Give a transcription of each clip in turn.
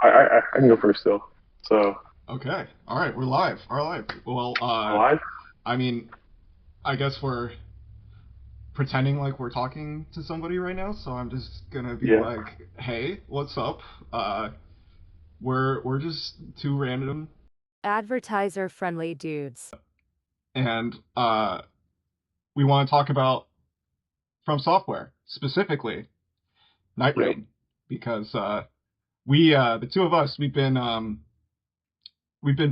I can go first still. So, Okay. All right. We're live. All right. Well, alive? I mean, I guess we're pretending like we're talking to somebody right now. So I'm just gonna be Yeah. like, "Hey, what's up?" Uh, we're just two random, Advertiser friendly dudes. and we want to talk about from software specifically Yep. Nightreign because we the two of us we've been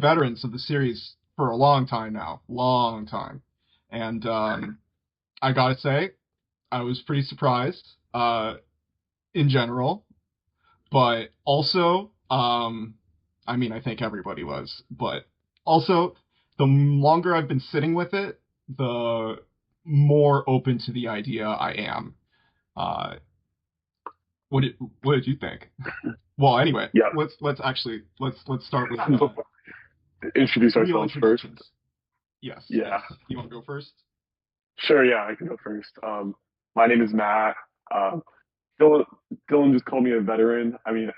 veterans of the series for a long time now, long time, and I gotta say. I was pretty surprised in general, but also, I mean, I think everybody was, but also, the longer I've been sitting with it, the more open to the idea I am. Uh, what did you think? Well, anyway, Yeah. let's start with Introduce real ourselves first. introductions. Yes, Yeah. yes. You want to go first? Sure. Yeah, I can go first. My name is Matt. Um, Dylan, Dylan just called me a veteran. I mean,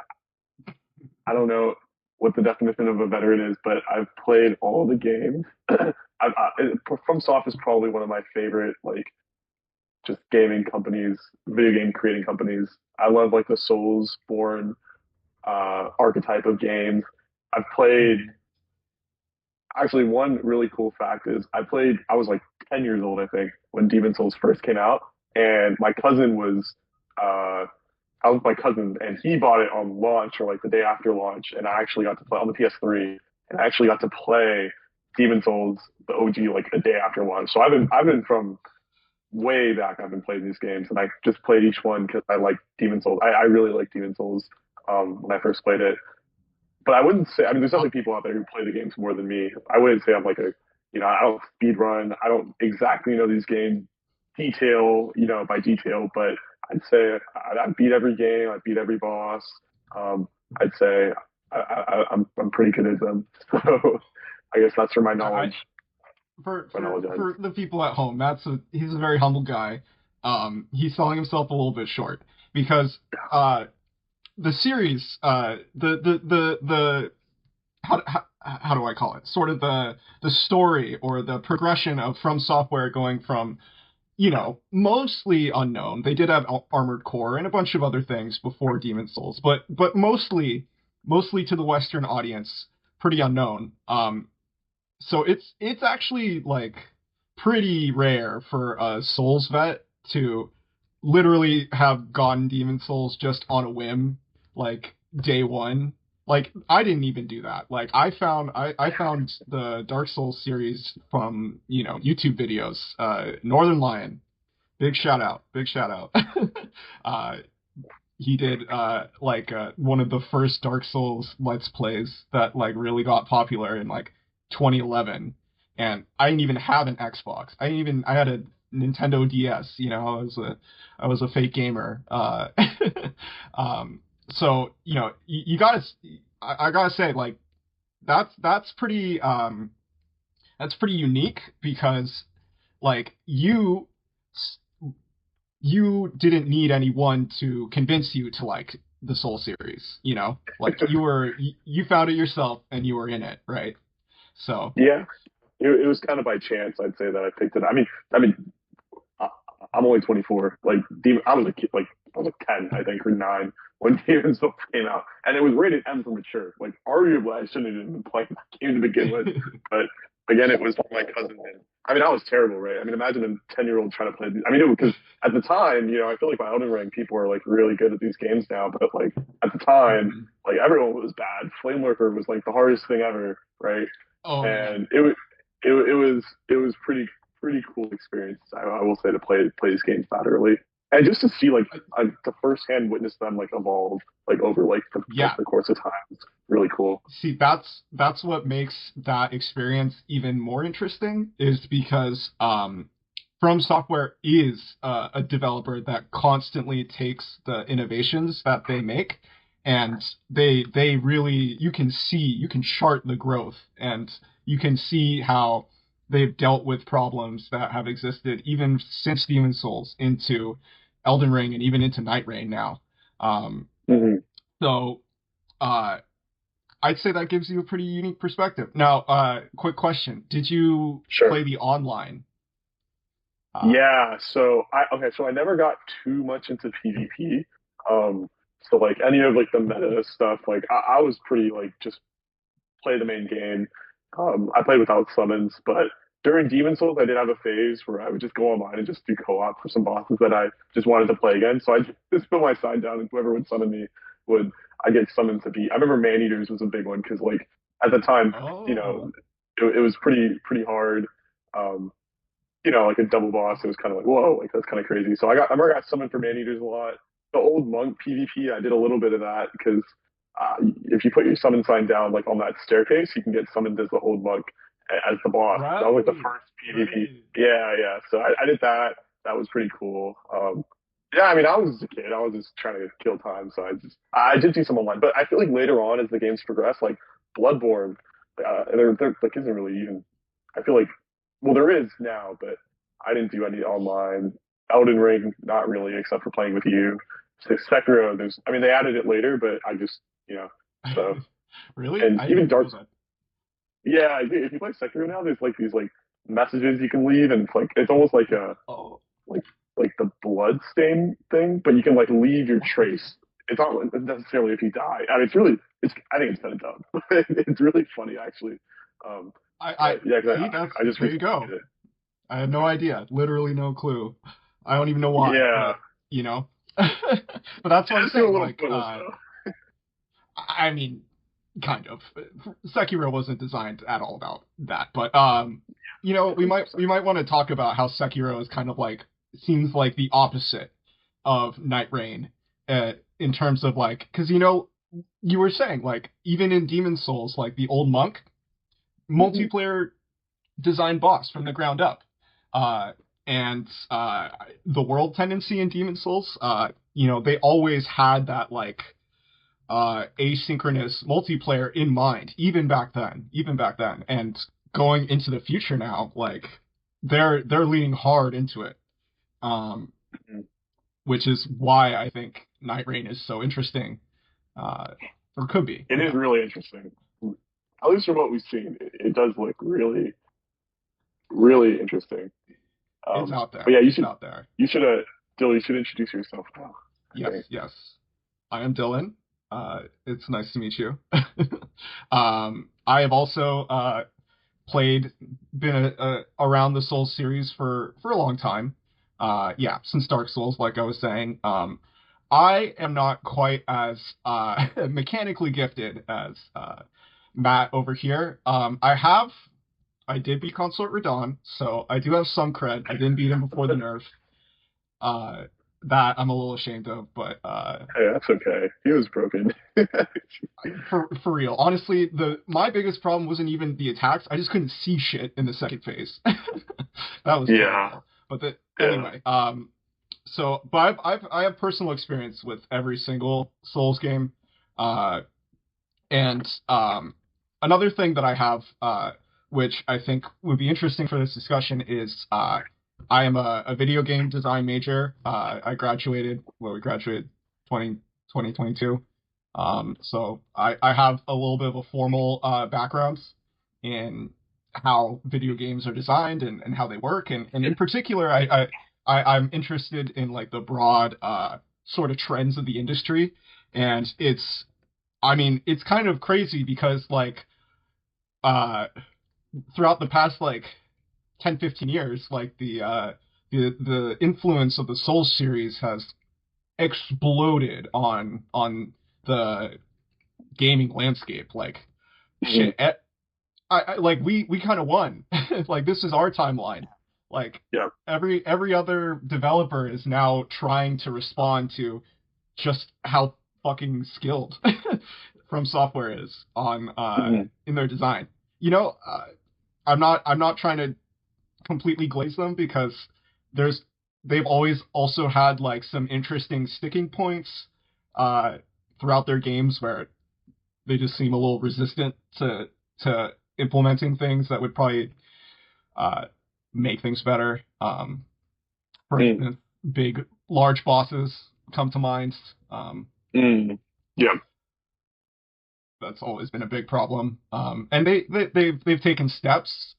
I don't know what the definition of a veteran is, but I've played all the games. FromSoft is probably one of my favorite, like, just gaming companies, video game creating companies. I love like the Souls-born archetype of games. I've played. Mm-hmm. Actually, one really cool fact is I was like 10 years old, I think, when Demon Souls first came out. And my cousin was, I was with my cousin and he bought it on launch or like the day after launch. And I actually got to play on the PS3 and I actually got to play Demon Souls, the OG, like a day after launch. So I've been from way back. I've been playing these games and I just played each one because I like Demon Souls. I really like Demon Souls, when I first played it. But I wouldn't say. I mean, there's Oh, definitely people out there who play the games more than me. I wouldn't say I'm like a, I don't speed run. I don't exactly know these games detail, by detail. But I'd say I beat every game. I beat every boss. Um, I'd say I'm pretty good at them. So I guess that's where my I knowledge ends. for the people at home, he's a very humble guy. He's selling himself a little bit short because the series, the how do I call it? Sort of the story or the progression of From Software going from mostly unknown. They did have Armored Core and a bunch of other things before Demon Souls, but mostly to the Western audience, pretty unknown. So it's actually like pretty rare for a Souls vet to literally have gotten Demon Souls just on a whim, like day one. Like I didn't even do that. Like I found the Dark Souls series from YouTube videos. Northern Lion, big shout out. uh, he did one of the first Dark Souls Let's Plays that like really got popular in like 2011, and I didn't even have an Xbox. I had a Nintendo DS. I was a fake gamer. So you gotta I gotta say like that's pretty unique because like you didn't need anyone to convince you to like the Soul series, like you found it yourself and you were in it, right? So Yeah, it was kind of by chance. I'd say that I picked it. I mean, I, I'm only 24. Like, I was a kid, like I was like 10, I think, or 9 when Demon Souls came out, and it was rated M for mature. Like, arguably, I shouldn't have even been playing that game to begin with. But again, it was my cousin. And I mean, I was terrible, right? I mean, imagine a 10-year-old trying to play. I mean, it because at the time, I feel like by Elden Ring, people are like really good at these games now, but like at the time, mhm. like everyone was bad. Flame Lurker was like the hardest thing ever, right? Oh man. And it was pretty cool experience. I will say to play these games that early, and just to see like to firsthand witness them like evolve like over Yeah, the course of time. It's really cool. see, that's what makes that experience even more interesting is because From Software is a developer that constantly takes the innovations that they make, and they really you can chart the growth, and you can see how they've dealt with problems that have existed even since Demon Souls into Elden Ring and even into Nightreign now. Um, Hmm. so I'd say that gives you a pretty unique perspective. Now, quick question: did you Sure. play the online? Yeah, so I never got too much into PvP. So like any of like the meta stuff, like I was pretty like just play the main game. I played without summons, but during Demon Souls, I did have a phase where I would just go online and just do co-op for some bosses that I just wanted to play again. So I just put my side down, and whoever would summon me would I get summoned to beat. I remember Man Eaters was a big one because like at the time, you know, Oh, it was pretty hard. Um, like a double boss, it was kind of like, whoa, like that's kind of crazy. So I remember I got summoned for man eaters a lot. The old monk PvP, I did a little bit of that because if you put your summon sign down like on that staircase, you can get summoned as the old monk as the boss. That was like the right, first PvP. right. Yeah, yeah. So I did that. That was pretty cool. Yeah, I mean, I was just a kid. I was just trying to kill time, so I did do some online. But I feel like later on, as the games progress, like Bloodborne, there like isn't really even. I feel like well, there is now, but I didn't do any online. Elden Ring, not really, except for playing with you. Sekiro, I mean, they added it later, but I just, so, Really? and I didn't even even know Dark, that. yeah, if you play Sekiro now, there's like these like messages you can leave, and it's almost like Oh, like, like the blood stain thing, but you can like leave your what the? trace. It's not necessarily if you die. I mean, I think it's kind of dumb. It's really funny, actually. Um, I but yeah, 'cause see. That's I just there you recently go. did it. I had no idea. Literally no clue. I don't even know why, Yeah. but you know. But that's what I'm Just do a saying. little Like, pointless though. I mean, kind of. Sekiro wasn't designed at all about that, but we 100%. might want to talk about how Sekiro is kind of like seems like the opposite of Nightreign, in terms of like, because you were saying like even in Demon Souls, like the old monk Hmm. multiplayer design boss from the ground up. Uh, and the world tendency in Demon Souls, they always had that like asynchronous multiplayer in mind, even back then, and going into the future now, like they're leaning hard into it, um, which is why I think Night Rain is so interesting, uh, or could be, It is really interesting. At least from what we've seen, it does look really, really interesting. It's out But there, yeah, it's out there. you should, Dill, you should introduce yourself now, I Yes, think. yes. I am Dylan. It's nice to meet you. I have also been around the Souls series for a long time. Yeah, since Dark Souls, like I was saying. I am not quite as mechanically gifted as Matt over here. I did beat Consort Radon, so I do have some cred. I didn't beat him before the nerf. Uh, that I'm a little ashamed of, but Hey, that's okay. He was broken. for real, honestly, the my biggest problem wasn't even the attacks. I just couldn't see shit in the second phase. That was Yeah, terrible. But yeah. anyway, but I have personal experience with every single Souls game, uh, and another thing that I have, which I think would be interesting for this discussion, is I am a video game design major. We graduated 2022. So I have a little bit of a formal background in how video games are designed and how they work. And in particular, I'm interested in like the broad sort of trends of the industry. And it's kind of crazy because like uh, throughout the past like 10, 15 years, like the influence of the Souls series has exploded on the gaming landscape. Like Mhm. shit, like we kind of won. Like this is our timeline. Like Yeah. every other developer is now trying to respond to just how fucking skilled FromSoftware is on Mhm. in their design. You know, I'm not trying to completely glaze them because there's they've always also had like some interesting sticking points uh throughout their games where they just seem a little resistant to implementing things that would probably uh make things better. For Mm. instance, large bosses come to mind. Mm. Yeah. that's always been a big problem. And they've taken steps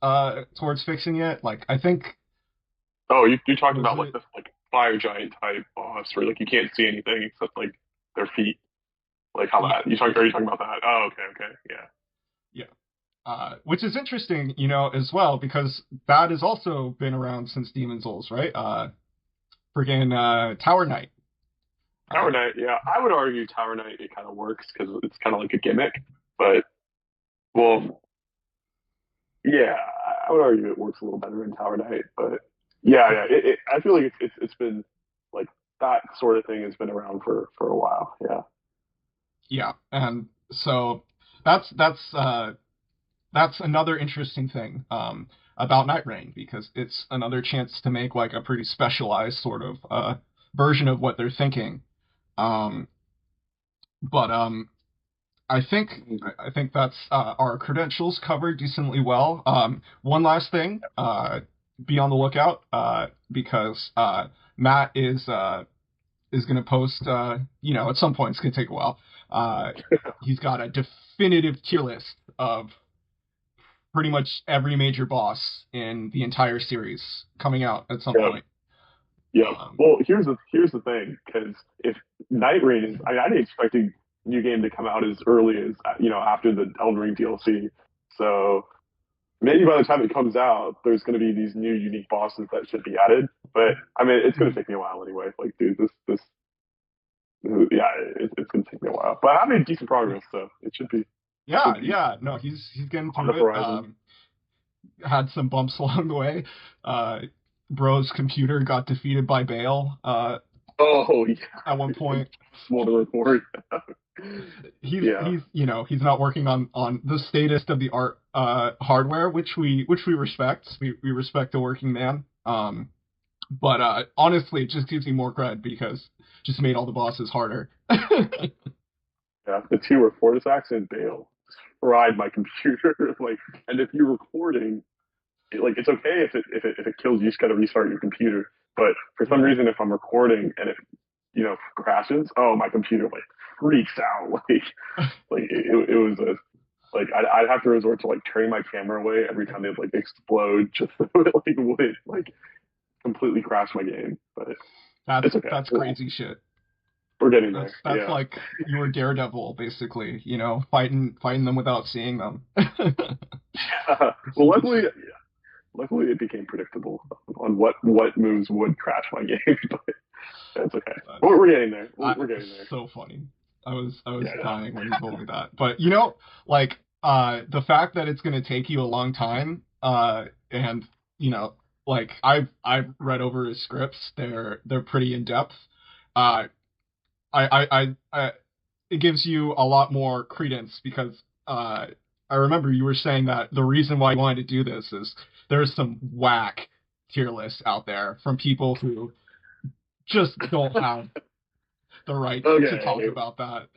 towards fixing it. Like I think Oh, you're talking was about like it this like fire giant type boss where like you can't see anything except like their feet. Like how yeah that you talking? Are you talking about that? Oh, okay, okay, yeah. yeah. Which is interesting, as well, because that has also been around since Demon's Souls, right? Friggin' Tower Knight. Tower Uh, Knight, yeah. I would argue Tower Knight it kind of works because it's kind of like a gimmick, but well, yeah, I would argue it works a little better in Tower Knight, but yeah, yeah. I feel like it's been like that sort of thing has been around for a while. Yeah, yeah, and so that's another interesting thing about Nightreign, because it's another chance to make like a pretty specialized sort of version of what they're thinking. Um, but I think that's our credentials covered decently well. One last thing, be on the lookout because Matt is going to post. At some point it's going to take a while. He's got a definitive tier list of pretty much every major boss in the entire series coming out at some yeah, point. yeah. Um, Well, here's the thing, because if Night Rain is, I didn't expect a new game to come out as early as after the Elden Ring DLC. So maybe by the time it comes out, there's going to be these new unique bosses that should be added. But I mean, it's going to take me a while anyway. Like, dude, this yeah, it's going to take me a while. But I made decent progress, so it yeah, should be yeah. No, he's getting on the through it. horizon. Had some bumps along the way. Bro's computer got defeated by Bale Oh yeah, at one point. small to report. Yeah, He's not working on the status of the art hardware, which we respect. We respect a working man. But honestly, it just gives me more cred because it just made all the bosses harder. yeah. The two were Fortisax and Bale fried my computer. Like, and if you're recording, it's okay if it kills you. You just got to restart your computer. But for some Yeah. reason, if I'm recording and it crashes, oh my computer like freaks out. Like it was a like I'd have to resort to like turning my camera away every time they'd like explode just so it like wouldn't like completely crash my game. But it's okay. That's crazy shit. We're getting there. That's Yeah. like you were Daredevil, basically. Fighting them without seeing them. Well, luckily it became predictable on what moves would crash my game. But that's okay. We're getting there. We're getting there. So funny. I was Yeah. dying when you told me that. But like the fact that it's gonna take you a long time, and like I've read over his scripts. They're pretty in depth. Uh, it gives you a lot more credence because I remember you were saying that the reason why you wanted to do this is there's some whack tier lists out there from people who just don't have the right to talk Okay. about that.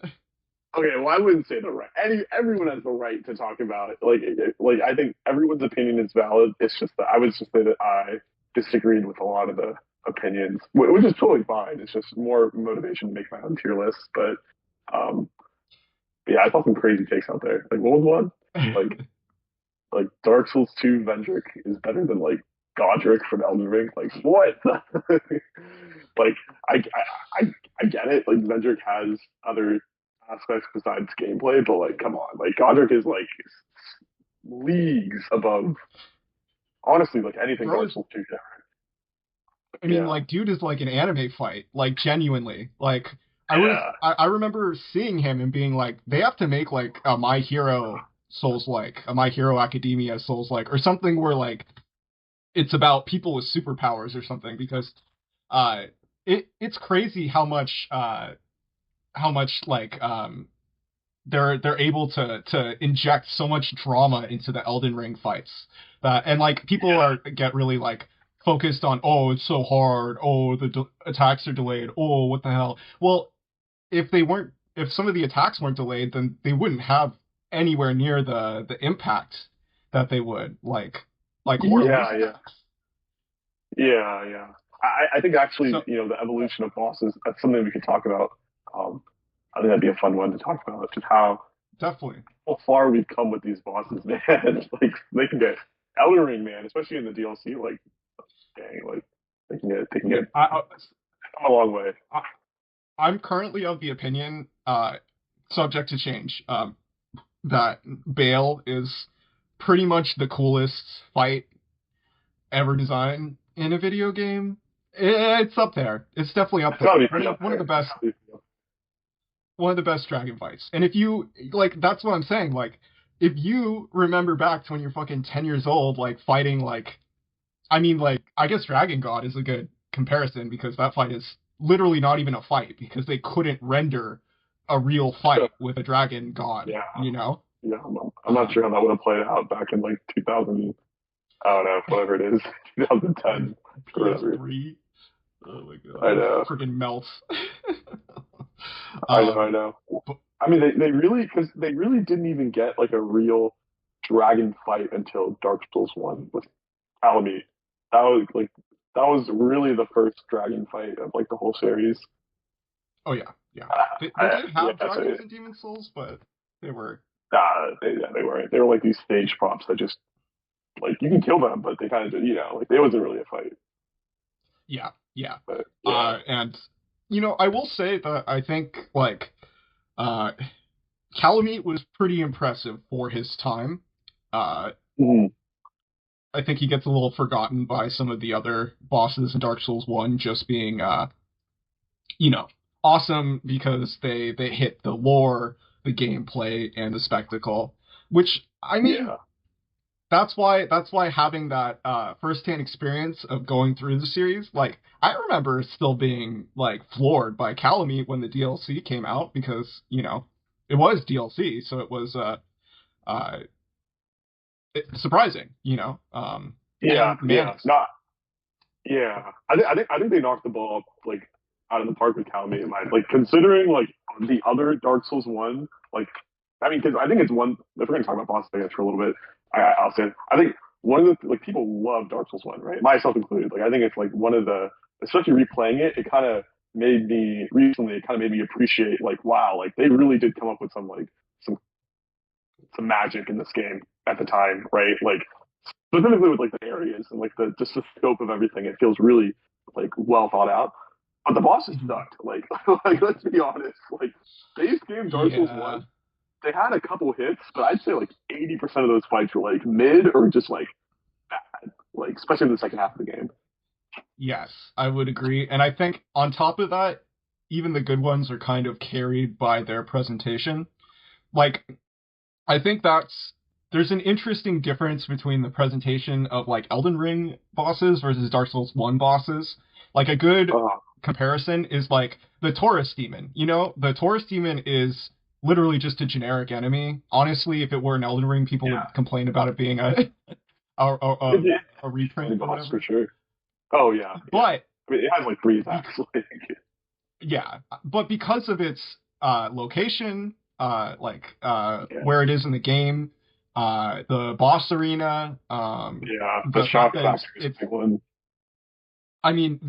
Okay, well, I wouldn't say the right. Everyone has the right to talk about it. Like I think everyone's opinion is valid. It's just that I would just say that I disagreed with a lot of the opinions, which is totally fine. It's just more motivation to make my own tier list. But um, yeah, I saw some crazy takes out there. Like, what was one? Like, like Dark Souls 2 Vendrick is better than like Godric from Elden Ring. Like, what? Like, I get it. Like, Vendrick has other aspects besides gameplay, but like, come on, like Godric is like leagues above. Honestly, like anything Dark Bro, Souls 2. I mean, Yeah, like, dude is like an anime fight, like genuinely. Like, yeah, I remember seeing him and being like, they have to make like a My Hero Souls like, a My Hero Academia Souls like, or something where like it's about people with superpowers or something, because uh, it's crazy how much like they're able to inject so much drama into the Elden Ring fights. And like people yeah. get really like focused on, oh, it's so hard, oh, the attacks are delayed, oh, what the hell. Well, if some of the attacks weren't delayed, then they wouldn't have anywhere near the impact that they would, like Yeah, Horus. yeah, yeah, yeah. I think actually, So the evolution of bosses, that's something we could talk about. Um, I think that'd be a fun one to talk about, just how definitely. how far we've come with these bosses, man. Like they can get Elden Ring, man, especially in the DLC. Like, dang, like they can Yeah, get come a long way. I, I'm currently of the opinion, subject to change, that Bale is pretty much the coolest fight ever designed in a video game. It's up there. It's definitely up It's there. gotta be pretty up One of there. the best, one of the best dragon fights. And if you like, that's what I'm saying. Like, if you remember back to when you're fucking 10 years old, like fighting like, I mean, like, I guess Dragon God is a good comparison because that fight is literally not even a fight because they couldn't render a real fight with a dragon god, Yeah, you know? yeah. I'm not sure how that would have played out back in like 2000. I don't know, whatever it is, 2010 or whatever. PS3. Oh my I god. know, Freaking melts. I know, I um, know. but I mean, they really because they really didn't even get like a real dragon fight until Dark Souls One with Calamite. That was like that was really the first dragon fight of like the whole series. oh yeah, yeah. They did Yeah, have so dragons in Demon Souls, but they were they weren't. They were like these stage props that just like you can kill them, but they kind of like they wasn't really a fight. yeah, yeah. But yeah, And I will say that I think like uh Calamite was pretty impressive for his time. Uh, Mhm. I think he gets a little forgotten by some of the other bosses in Dark Souls 1 just being, you know, awesome because they hit the lore, the gameplay, and the spectacle. Which, I mean, Yeah, that's why having that first-hand experience of going through the series, like, I remember still being, like, floored by Calamite when the DLC came out because, it was DLC, so it was, uh, surprising, yeah, and yeah. man, Not yeah. I think they knocked the ball like out of the park with Calamite in mind. Like considering like the other Dark Souls one, like I mean, because I think it's one. If we're gonna talk about boss fights for a little bit, I'll say I think one of the like people love Dark Souls one, right? Myself included. Like I think it's like one of the especially replaying it. It kind of made me recently. It kind of made me appreciate like wow, like they really did come up with some some magic in this game at the time, right? Like specifically with like the areas and like the just the scope of everything. It feels really like well thought out. But the bosses sucked. Like like let's be honest. Like base game Dark Souls yeah. one, they had a couple hits, but I'd say like 80% of those fights were like mid or just like bad. Like especially in the second half of the game. Yes, I would agree. And I think on top of that, even the good ones are kind of carried by their presentation. Like, I think there's an interesting difference between the presentation of like Elden Ring bosses versus Dark Souls 1 bosses. Like a good Uh, comparison is like the Taurus demon. The Taurus demon is literally just a generic enemy. Honestly, if it were an Elden Ring, people yeah, would complain about it being a, a, it, a, it, a the reprint or boss for whatever. sure. Oh yeah, yeah. But I mean, it has like three be- attacks. Like, yeah, but because of its location, yeah, where it is in the game, the boss arena, yeah. The the fact shock that factor is it's a big one. I mean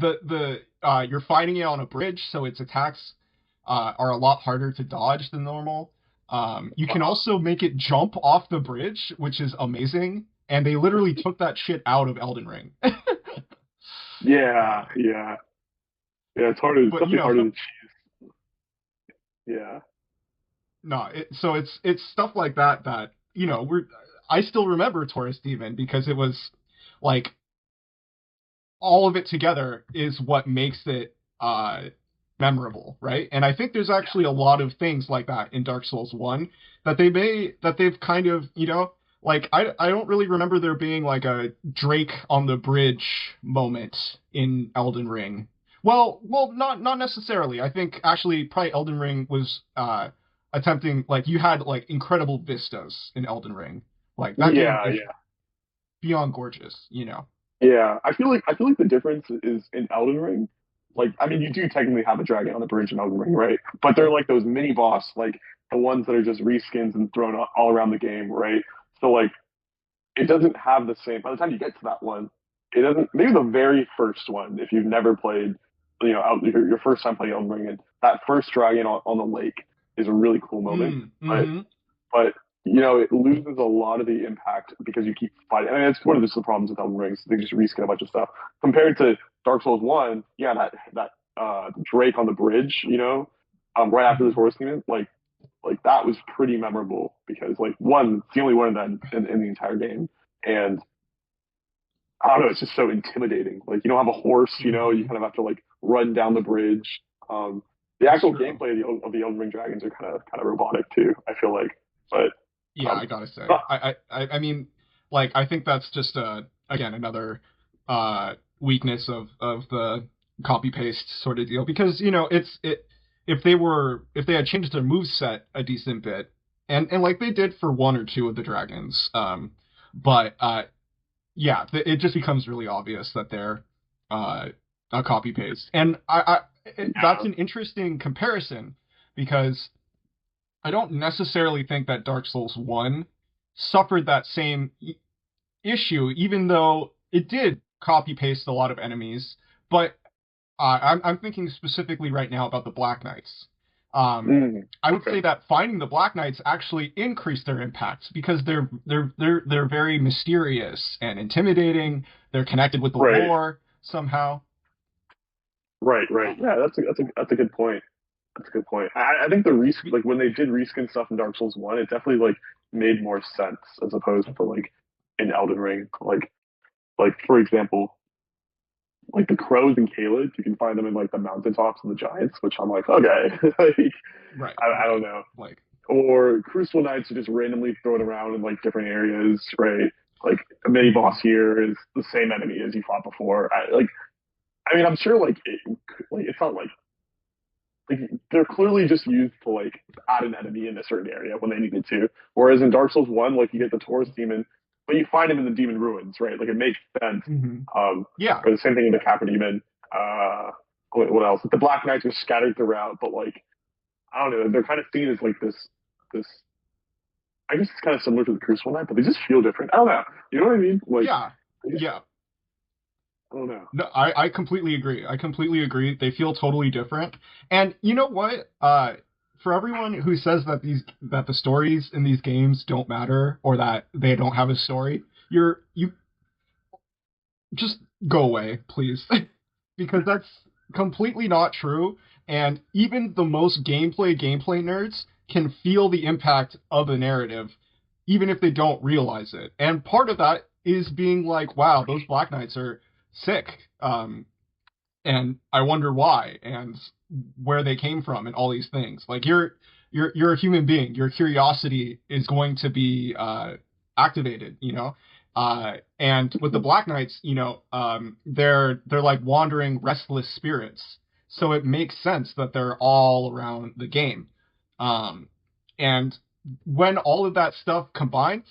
you're fighting it on a bridge, so its attacks are a lot harder to dodge than normal. You can also make it jump off the bridge, which is amazing, and they literally took that shit out of Elden Ring. Yeah, uh, yeah, yeah. It's harder. It's but definitely harder stuff to. Yeah. no, so it's stuff like that I still remember Taurus Demon because it was like all of it together is what makes it memorable, right? And I think there's actually a lot of things like that in Dark Souls 1 that they've kind of, like I don't really remember there being like a Drake on the bridge moment in Elden Ring. Well, not necessarily. I think actually probably Elden Ring was attempting like you had like incredible vistas in Elden Ring. Like that game Yeah, is yeah, beyond gorgeous. yeah. I feel like the difference is in Elden Ring. Like, I mean, you do technically have a dragon on the bridge in Elden Ring, right? But they're like those mini boss, like the ones that are just reskins and thrown all around the game, right? So like, it doesn't have the same. By the time you get to that one, it doesn't. Maybe the very first one, if you've never played, your first time playing Elden Ring, and that first dragon on the lake is a really cool moment. But Mm-hmm. but it loses a lot of the impact because you keep fighting. I mean, it's one of the problems with Elden Ring. So they just reskin a bunch of stuff compared to Dark Souls One. Yeah, that Drake on the bridge, right after the Mhm. Taurus demon, like that was pretty memorable because like one, it's the only one of that in the entire game, and I don't know, it's just so intimidating. Like you don't have a horse, you Mhm. kind of have to like run down the bridge. The It's actual true. gameplay of the Elden Ring dragons are kind of robotic too. I feel like, but Yeah, um, I gotta say, uh, I mean, like, I think that's just again another weakness of the copy paste sort of deal because if they had changed their move set a decent bit and like they did for one or two of the dragons, but yeah, it just becomes really obvious that they're uh a copy paste, and that's yeah, an interesting comparison because I don't necessarily think that Dark Souls 1 suffered that same issue, even though it did copy paste a lot of enemies. But I'm thinking specifically right now about the Black Knights. I would okay, say that finding the Black Knights actually increased their impact because they're very mysterious and intimidating. They're connected with the right, lore somehow. right. Um, Yeah, that's a good point. That's a good point. I think like when they did reskin stuff in Dark Souls One, it definitely like made more sense as opposed to like in Elden Ring. Like for example, like the crows and Kalids, you can find them in like the mountaintops and the giants, which I'm like, okay, like right, I don't right. know. Like, Or Crucible Knights are just randomly thrown around in like different areas, right? Like a mini boss mhm. here is the same enemy as you fought before. I mean, I'm sure like it's not like they're clearly just used to like add an enemy in a certain area when they needed to. Whereas in Dark Souls One, like you get the Taurus demon, but you find him in the demon ruins, right? Like it makes sense. Mhm. Um, Yeah. or the same thing with the Capra demon. What else? The Black Knights are scattered throughout, but like I don't know, they're kind of seen as like this. I guess it's kind of similar to the Crucible Knight, but they just feel different. I don't know. You know what I mean? Like Yeah. they just, Yeah. I don't know. No, I completely agree. I completely agree. They feel totally different. And you know what? For everyone who says that the stories in these games don't matter or that they don't have a story, you just go away, please. Because that's completely not true. And even the most gameplay nerds can feel the impact of the narrative, even if they don't realize it. And part of that is being like, wow, those Black Knights are sick. And I wonder why and where they came from and all these things. Like you're a human being. Your curiosity is going to be activated, you know. And with the Black Knights, they're like wandering, restless spirits. So it makes sense that they're all around the game. Um, and when all of that stuff combines,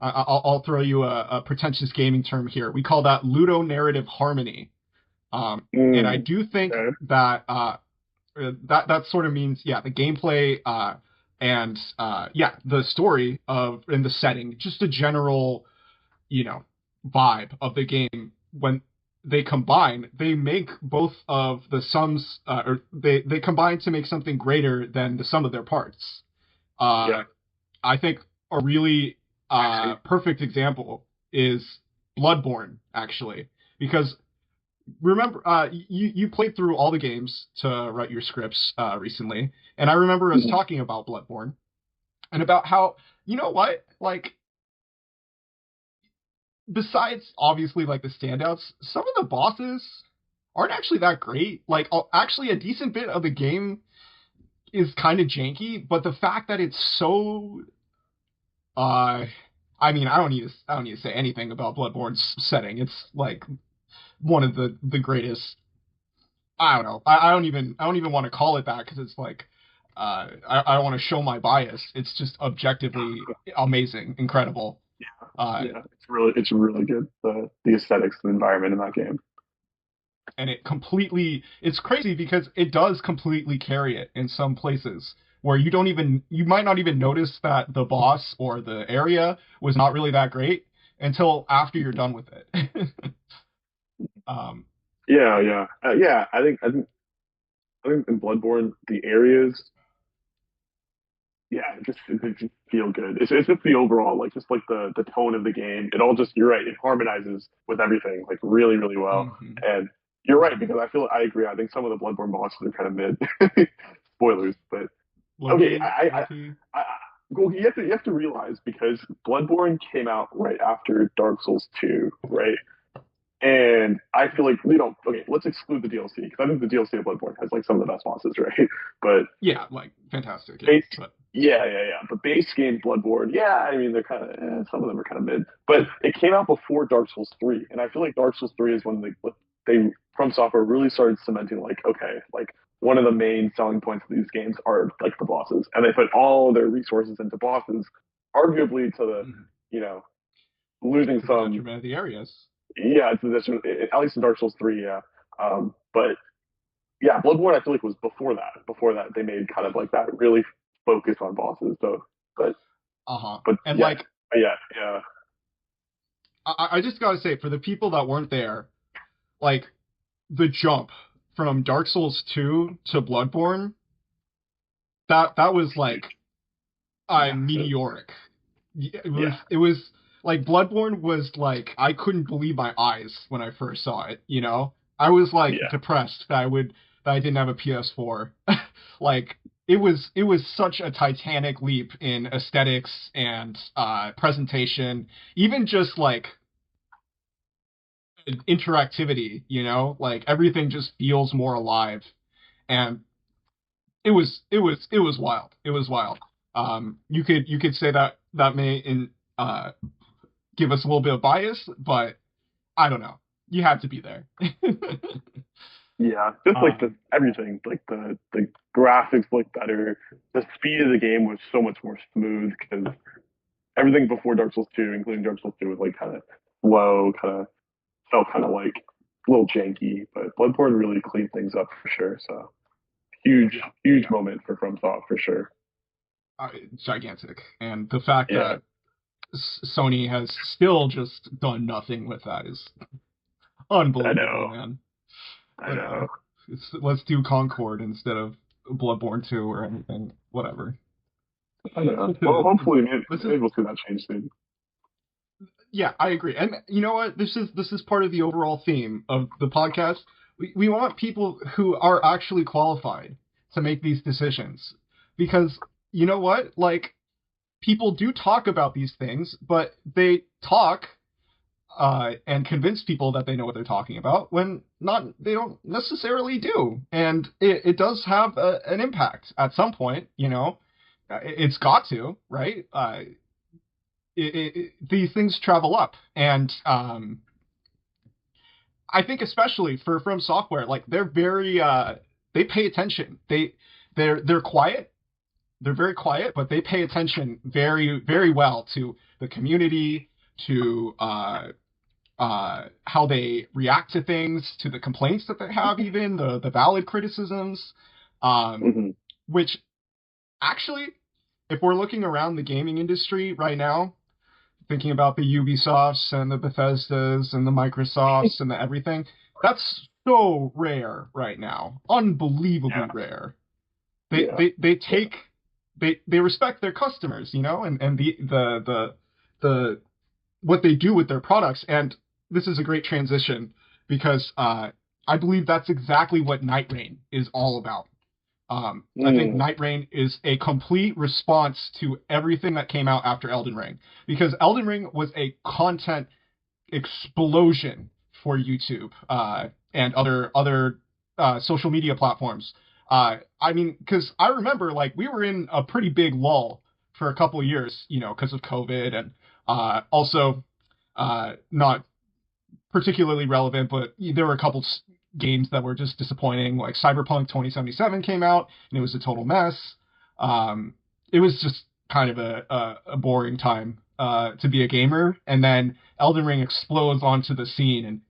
I'll throw you a pretentious gaming term here. We call that ludonarrative harmony. And I Mm, do think okay. that that sort of means yeah the gameplay and yeah the story of and the setting, just a general vibe of the game when they combine, they make both of the sums or they combine to make something greater than the sum of their parts. Yeah, Uh, I think a really I see. perfect example is Bloodborne actually because remember you played through all the games to write your scripts recently, and I remember us Mhm. talking about Bloodborne and about how you know what like besides obviously like the standouts, some of the bosses aren't actually that great. Like actually a decent bit of the game is kind of janky, but the fact that it's so uh I mean, I don't need to say anything about Bloodborne's setting. It's like one of the greatest. I don't know. I don't even want to call it that because it's like I don't want to show my bias. It's just objectively amazing, incredible. Uh, Yeah, it's really good. The aesthetics, the environment in that game. and it's crazy because it does completely carry it in some places where you might not even notice that the boss or the area was not really that great until after you're done with it. um, Yeah. I think in Bloodborne the areas yeah, it just feel good. It's just the overall, like, just like the tone of the game. It all just, you're right, it harmonizes with everything, like, really, really well. Mm-hmm. And you're right, Mm-hmm. because I agree. I think some of the Bloodborne bosses are kind of mid. Spoilers, but okay, Low key. well, you have to realize, because Bloodborne came out right after Dark Souls 2, right? And I feel like we don't. Okay, let's exclude the DLC, because I think the DLC of Bloodborne has like some of the best bosses, right? But Yeah, like fantastic. Yeah, base, but yeah. But base game Bloodborne, yeah, I mean they're kind of some of them are kind of mid. But it came out before Dark Souls 3, and I feel like Dark Souls 3 is when they FromSoftware really started cementing, like, okay, like one of the main selling points of these games are like the bosses, and they put all their resources into bosses, arguably to the, mhm, you know, losing to the some. detriment of the areas. Yeah, it's at least in Dark Souls 3, yeah. But yeah, Bloodborne I feel like was before that. Before that, they made kind of like that really focus on bosses. So, but Uh-huh. but And yeah, like yeah. I just gotta say, for the people that weren't there, like the jump from Dark Souls 2 to Bloodborne, that was like Massive. meteoric. Yeah, It was like Bloodborne was like I couldn't believe my eyes when I first saw it, you know? I was like yeah, depressed that I didn't have a PS4. Like it was such a titanic leap in aesthetics and presentation, even just like interactivity, you know? Like everything just feels more alive, and it was wild. It was wild. You could say that that may give us a little bit of bias, but I don't know. You had to be there. yeah. Just like the um, everything, like the graphics look better. The speed of the game was so much more smooth, because everything before Dark Souls 2, including Dark Souls 2, was like kind of slow, kind of felt kind of like a little janky. But Bloodborne really cleaned things up for sure. So yeah, huge yeah, moment for FromSoft for sure. gigantic, and the fact Yeah, that Sony has still just done nothing with that is I unbelievable, know, man. I know. Let's do Concord instead of Bloodborne 2 or anything, whatever. I know. Well, hopefully, This is maybe we'll see that change soon. Yeah, I agree. And you know what? This is part of the overall theme of the podcast. We want people who are actually qualified to make these decisions. Because you know what? Like people do talk about these things, but they talk and convince people that they know what they're talking about when not they don't necessarily do. And it does have an impact at some point, you know. It's got to, right? These things travel up, and I think especially for From Software, like they're very they pay attention. They're quiet. They're very quiet, but they pay attention very well to the community, to how they react to things, to the complaints that they have, even the valid criticisms, um, Hmm. which actually, if we're looking around the gaming industry right now, thinking about the Ubisofts and the Bethesdas and the Microsofts and the everything. That's so rare right now. Unbelievably Yeah, rare. yeah, They yeah. take they respect their customers, you know, and the what they do with their products. And this is a great transition because I believe that's exactly what Nightreign is all about. I think Mm, Nightreign is a complete response to everything that came out after Elden Ring, because Elden Ring was a content explosion for YouTube and other social media platforms. I mean, because I remember like we were in a pretty big lull for a couple of years, you know, because of COVID and also not particularly relevant, but there were a couple games that were just disappointing. Like Cyberpunk 2077 came out, and it was a total mess. It was just kind of a boring time to be a gamer. And then Elden Ring explodes onto the scene and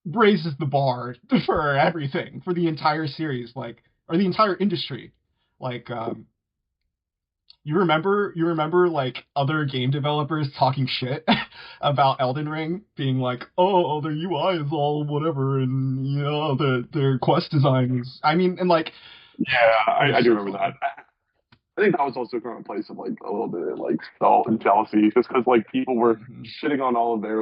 raises the bar for everything, for the entire series, like, or the entire industry. Like, you remember like other game developers talking shit about Elden Ring, being like, "Oh, their UI is all whatever, and you know, their quest design is." I mean, and like, yeah, it was I do so remember that. funny. I think that was also from a place of like a little bit of like salt and jealousy, just because like people were Mhm. shitting on all of their.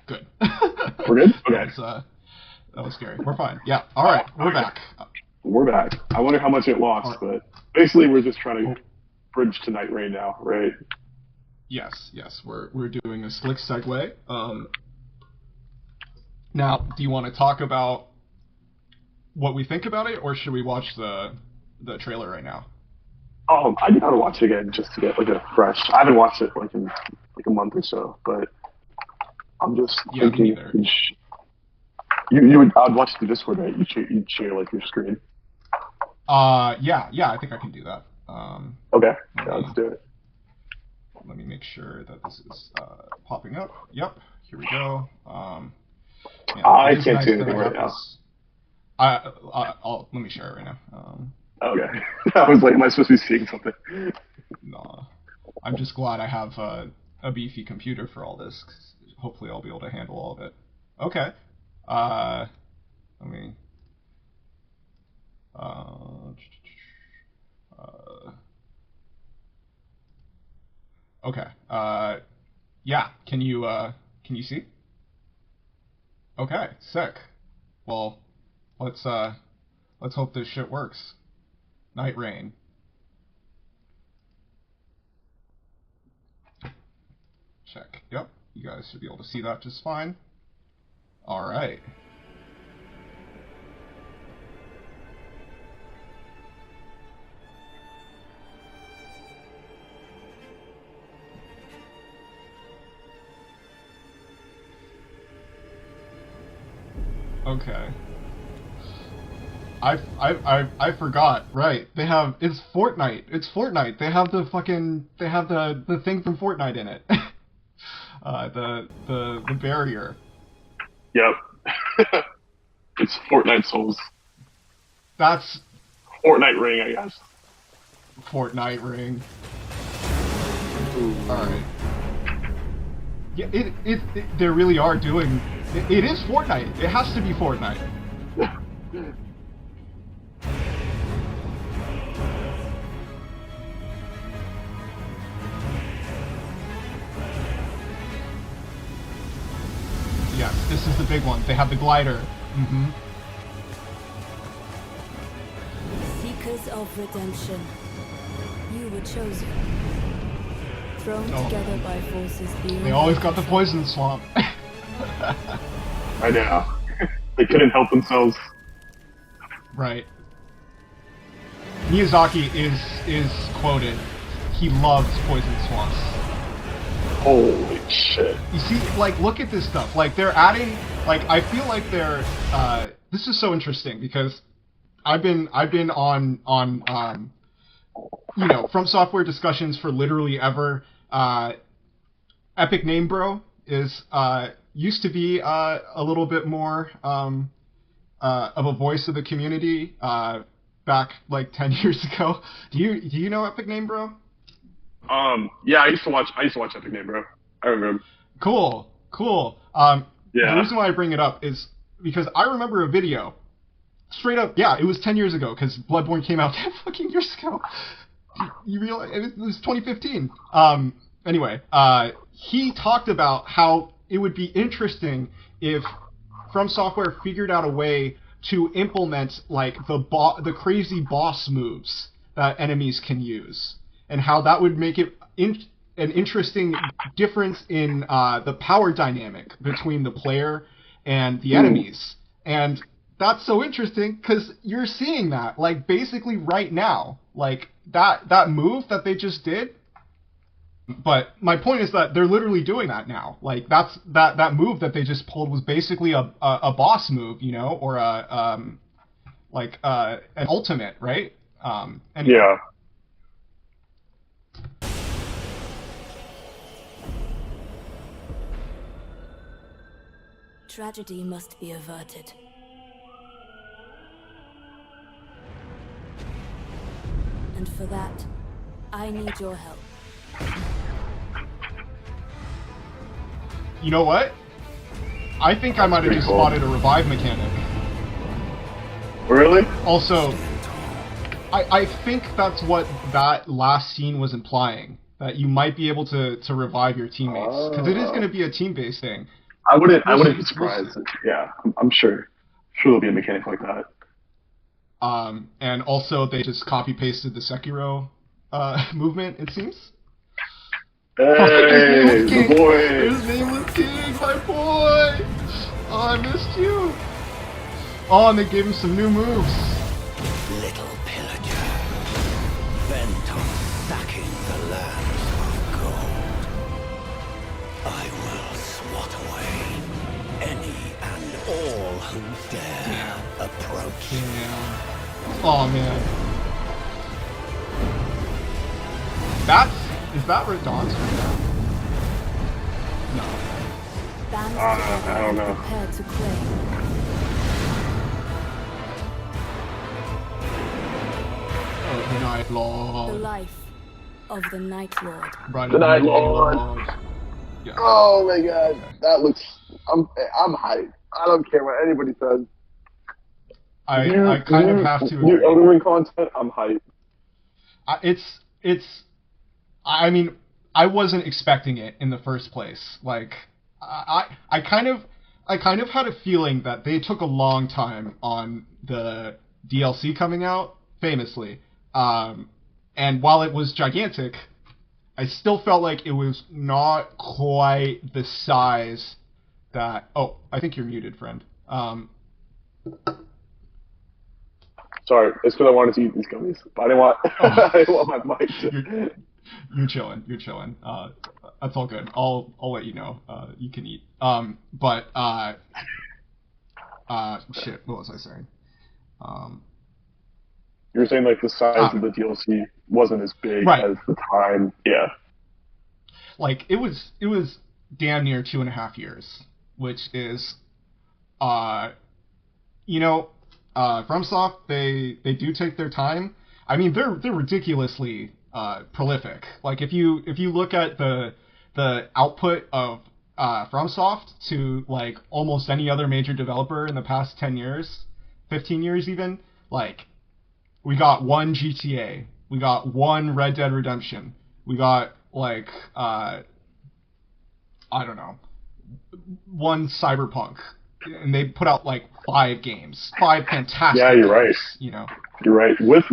Good. We're good. That Okay, was that was scary. We're fine. Yeah. All right. We're okay, back. we're back. I wonder how much it All lost, right. but basically we're just trying to Oh, bridge to Nightreign now, right? yes. Yes. We're doing a slick segue. Now, do you want to talk about what we think about it, or should we watch the trailer right now? I gotta watch it again just to get like a fresh. I haven't watched it like in like a month or so, but I'm just Yeah, me thinking neither. you would I'd watch the Discord, right? You'd share like your screen. Yeah. I think I can do that. Okay, Let yeah, me let's do it. let me make sure that this is popping up. Yep. Here we go. Yeah, I it is can't see nice that anything I right have now. this. Let me share it right now. Okay, I was like, am I supposed to be seeing something? No, I'm just glad I have a beefy computer for all this. 'Cause hopefully, I'll be able to handle all of it. Okay. Uh, let me. Uh, uh, okay. Yeah. Can you see? Okay. Sick. Well, let's let's hope this shit works. Nightreign. Check. Yep. You guys should be able to see that just fine. All right. Okay. I forgot. Right. They have it's Fortnite. It's Fortnite. They have the thing from Fortnite in it. The barrier. Yep, it's Fortnite Souls, That's Fortnite Ring, I guess. Fortnite ring. Ooh. All right. Yeah, they really are doing. It is Fortnite. It has to be Fortnite. Yes, this is the big one. They have the glider. Mm-hmm. Seekers of redemption, you were chosen. Thrown together by forces beyond. They always got the poison swamp. I know. They couldn't help themselves. Right. Miyazaki is quoted. He loves poison swamps. Holy shit. You see, like, look at this stuff. Like, they're adding, like, I feel like they're, this is so interesting because I've been on, you know, FromSoftware discussions for literally ever. Epic Name Bro is, used to be, a little bit more, of a voice of the community, back, like, 10 years ago. Do you know Epic Name Bro? Yeah, I used to watch Epic Name, bro. I remember. Cool. The Yeah. reason why I bring it up is because I remember a video. Straight up, yeah, it was 10 years ago because Bloodborne came out 10 fucking years ago. You realize it was 2015. Anyway, he talked about how it would be interesting if FromSoftware figured out a way to implement like the crazy boss moves that enemies can use, and how that would make it an interesting difference in the power dynamic between the player and the enemies. And that's so interesting because you're seeing that like basically right now, like that move that they just did. But my point is that they're literally doing that now. Like that move that they just pulled was basically a boss move, you know, or an ultimate, right? Anyway. Yeah. Tragedy must be averted. And for that, I need your help. You know what? I think I might have pretty just cool. spotted a revive mechanic. Really? Also, I think that's what that last scene was implying. That you might be able to revive your teammates. Because it is going to be a team-based thing. I wouldn't be We'll surprised. see. Yeah, I'm sure. Sure there'll be a mechanic like that. And also they just copy-pasted the Sekiro movement, it seems. Hey, the boy! His name was King, my boy! Oh, I missed you! Oh, and they gave him some new moves. Little pillager, bent on sacking the lands of gold. I will swat away any and all who dare approach. Yeah. Oh, man. Is that Radon's right now? No. Band I don't know. prepared to claim. Oh, the Night The Lord. life of the Night Lord. Right, The Night Lord. Yeah. Oh my god, that looks. I'm hyped. I don't care what anybody says. I kind of have to New agree. Elden Ring content. I'm hyped. I mean, I wasn't expecting it in the first place. Like, I kind of had a feeling that they took a long time on the DLC coming out, famously. And while it was gigantic, I still felt like it was not quite the size that. Oh, I think you're muted, friend. Sorry, it's because I wanted to eat these gummies, but I didn't want. I didn't want my mic to. You're chilling. That's all good. I'll let you know. You can eat. Shit. What was I saying? You were saying like the size of the DLC wasn't as big Right. as the time. Yeah. Like it was damn near 2.5 years, which is, FromSoft they do take their time. I mean they're ridiculously prolific. Like if you look at the output of FromSoft to like almost any other major developer in the past 10 years, 15 years even, like we got one GTA, we got one Red Dead Redemption, we got like I don't know, one Cyberpunk, and they put out like 5 games, 5 fantastic. Yeah, you're games, right. You know. You're right. With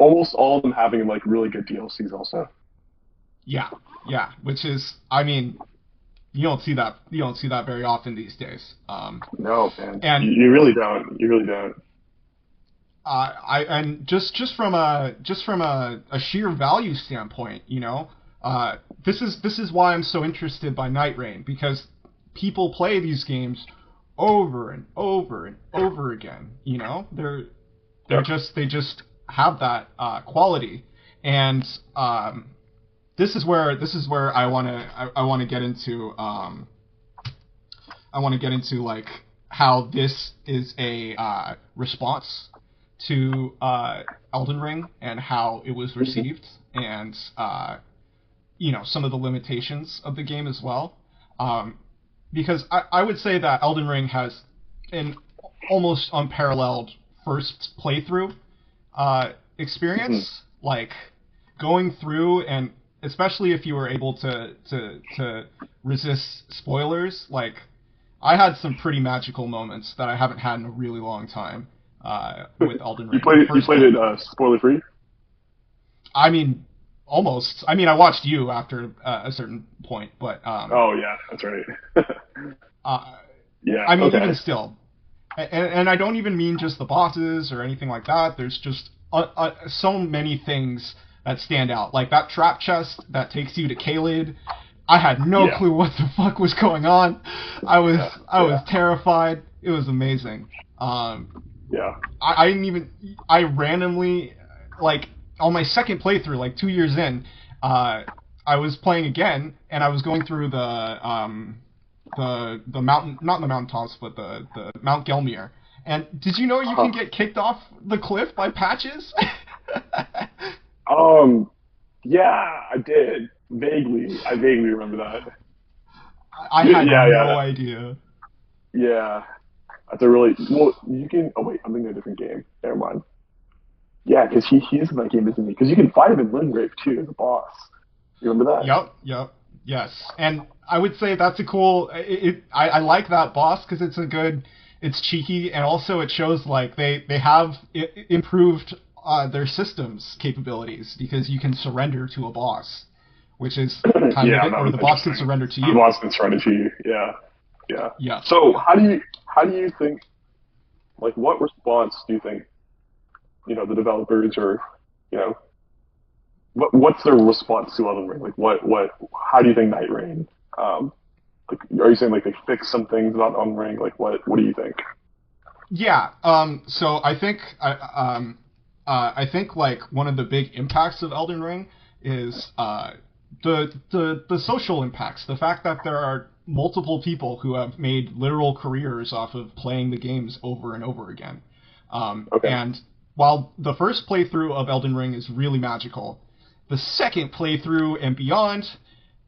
almost all of them having like really good DLCs also. Yeah, which is, I mean, you don't see that very often these days. No, man. And you really don't. You really don't. Just from a sheer value standpoint, this is why I'm so interested by Nightreign, because people play these games over and over and over again. They just have that quality, and this is where I want to get into like how this is a response to Elden Ring and how it was received, and some of the limitations of the game as well. Because I would say that Elden Ring has an almost unparalleled first playthrough experience. Like going through, and especially if you were able to resist spoilers, like I had some pretty magical moments that I haven't had in a really long time with Elden Ring. You played it spoiler free? I mean, almost. I mean, I watched you after a certain point, but oh yeah, that's right. Yeah. I mean, okay. even still, and I don't even mean just the bosses or anything like that. There's just so many things that stand out, like that trap chest that takes you to Caelid. I had no clue what the fuck was going on. I was terrified. It was amazing. Yeah. I randomly, like, on my second playthrough, like 2 years in, I was playing again, and I was going through the mountain, not the mountaintops, but the Mount Gelmir. And did you know you can get kicked off the cliff by patches? Yeah, I did. Vaguely. I vaguely remember that. I had no idea. Yeah, that's a really well. You can. Oh wait, I'm thinking of a different game. Never mind. Yeah, because he's in that game, isn't he? Because you can fight him in Limgrave too as a boss. You remember that? Yep, yes. And I would say that's a cool. I like that boss because it's cheeky, and also it shows like they have improved their systems capabilities because you can surrender to a boss, which is kind Yeah, of it, that or was the boss can interesting. surrender to The you. boss can surrender to you. Yeah, yeah. Yeah. So how do you think like what response do you think the developers or you know what's their response to Elden Ring? Like what how do you think Nightreign like are you saying like they fixed some things about Elden Ring? Like what do you think? Yeah. So I think like one of the big impacts of Elden Ring is the social impacts. The fact that there are multiple people who have made literal careers off of playing the games over and over again. Okay. And while the first playthrough of Elden Ring is really magical, the second playthrough and beyond,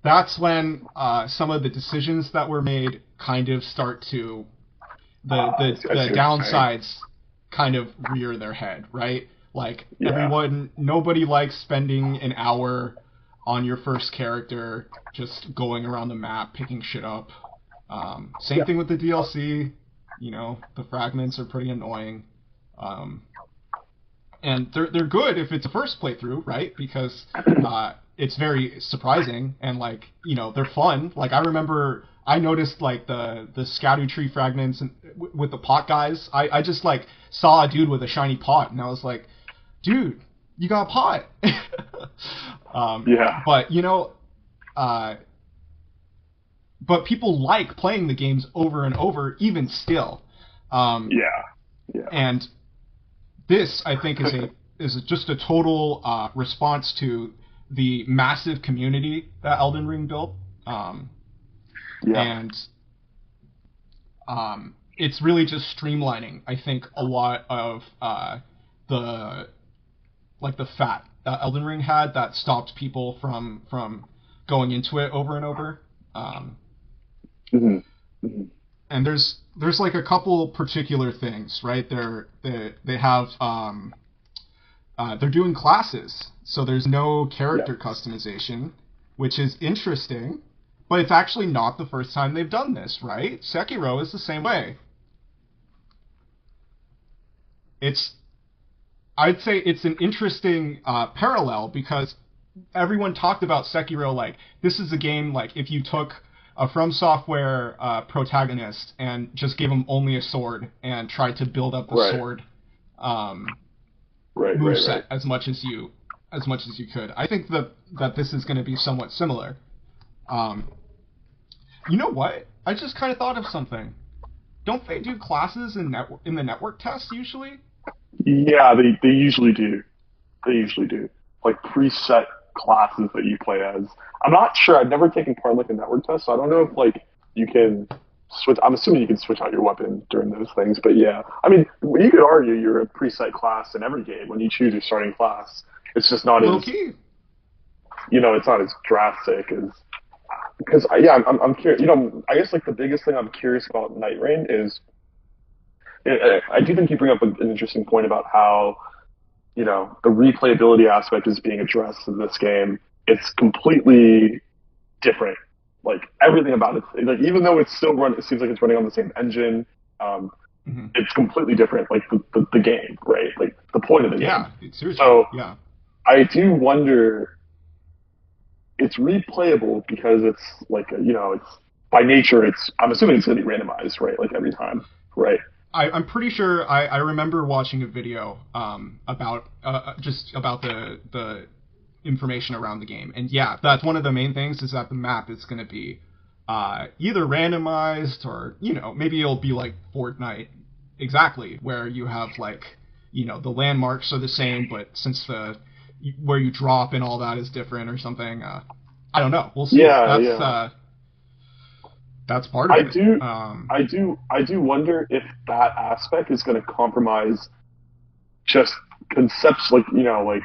that's when some of the decisions that were made kind of start to I see the what you're saying. downsides kind of rear their head, right? Like Yeah. nobody likes spending an hour on your first character just going around the map picking shit up. Same Yeah. thing with the DLC. The fragments are pretty annoying. Um, and they're good if it's a first playthrough, right? Because it's very surprising and like they're fun. Like I remember I noticed like the scattery tree fragments and, with the pot guys. I just like saw a dude with a shiny pot and I was like, dude, you got a pot. Yeah. But uh, but people like playing the games over and over even still. Yeah. Yeah. And this, I think, is just a total response to the massive community that Elden Ring built, Yeah. and it's really just streamlining. I think a lot of the the fat that Elden Ring had that stopped people from going into it over and over. Hmm. Hmm. And there's like a couple particular things, right? They have they're doing classes, so there's no Yeah. character customization, which is interesting, but it's actually not the first time they've done this, right? Sekiro is the same way. It's I'd say it's an interesting parallel because everyone talked about Sekiro like this is a game like if you took a FromSoftware protagonist and just gave him only a sword and tried to build up the Right. sword Right. Right. moveset Right. as much as you could. I think that this is going to be somewhat similar. Um, you know what? I just kind of thought of something. Don't they do classes in the network test usually? Yeah. They usually do. They usually do. Like preset classes that you play as. I'm not sure. I've never taken part in like a network test, so I don't know if like you can switch. I'm assuming you can switch out your weapon during those things, but yeah. I mean, you could argue you're a preset class in every game when you choose your starting class. It's just not Low as key. it's not as drastic as because yeah, I'm curious. I guess like the biggest thing I'm curious about Night Rain is I do think you bring up an interesting point about how the replayability aspect is being addressed in this game. It's completely different. Like everything about it, like even though it's still run, it seems like it's running on the same engine. Um, Hmm. it's completely different. Like the game, right? Like the point of the game. Yeah, seriously. So Yeah. I do wonder. It's replayable because it's like it's by nature. I'm assuming it's going to be randomized, right? Like every time, right? I'm pretty sure I remember watching a video about just about the information around the game, and yeah, that's one of the main things is that the map is going to be either randomized or maybe it'll be like Fortnite exactly where you have like the landmarks are the same, but since the where you drop and all that is different or something. I don't know. We'll see. Yeah, yeah. That's part of I it. do, I do wonder if that aspect is going to compromise just concepts, like like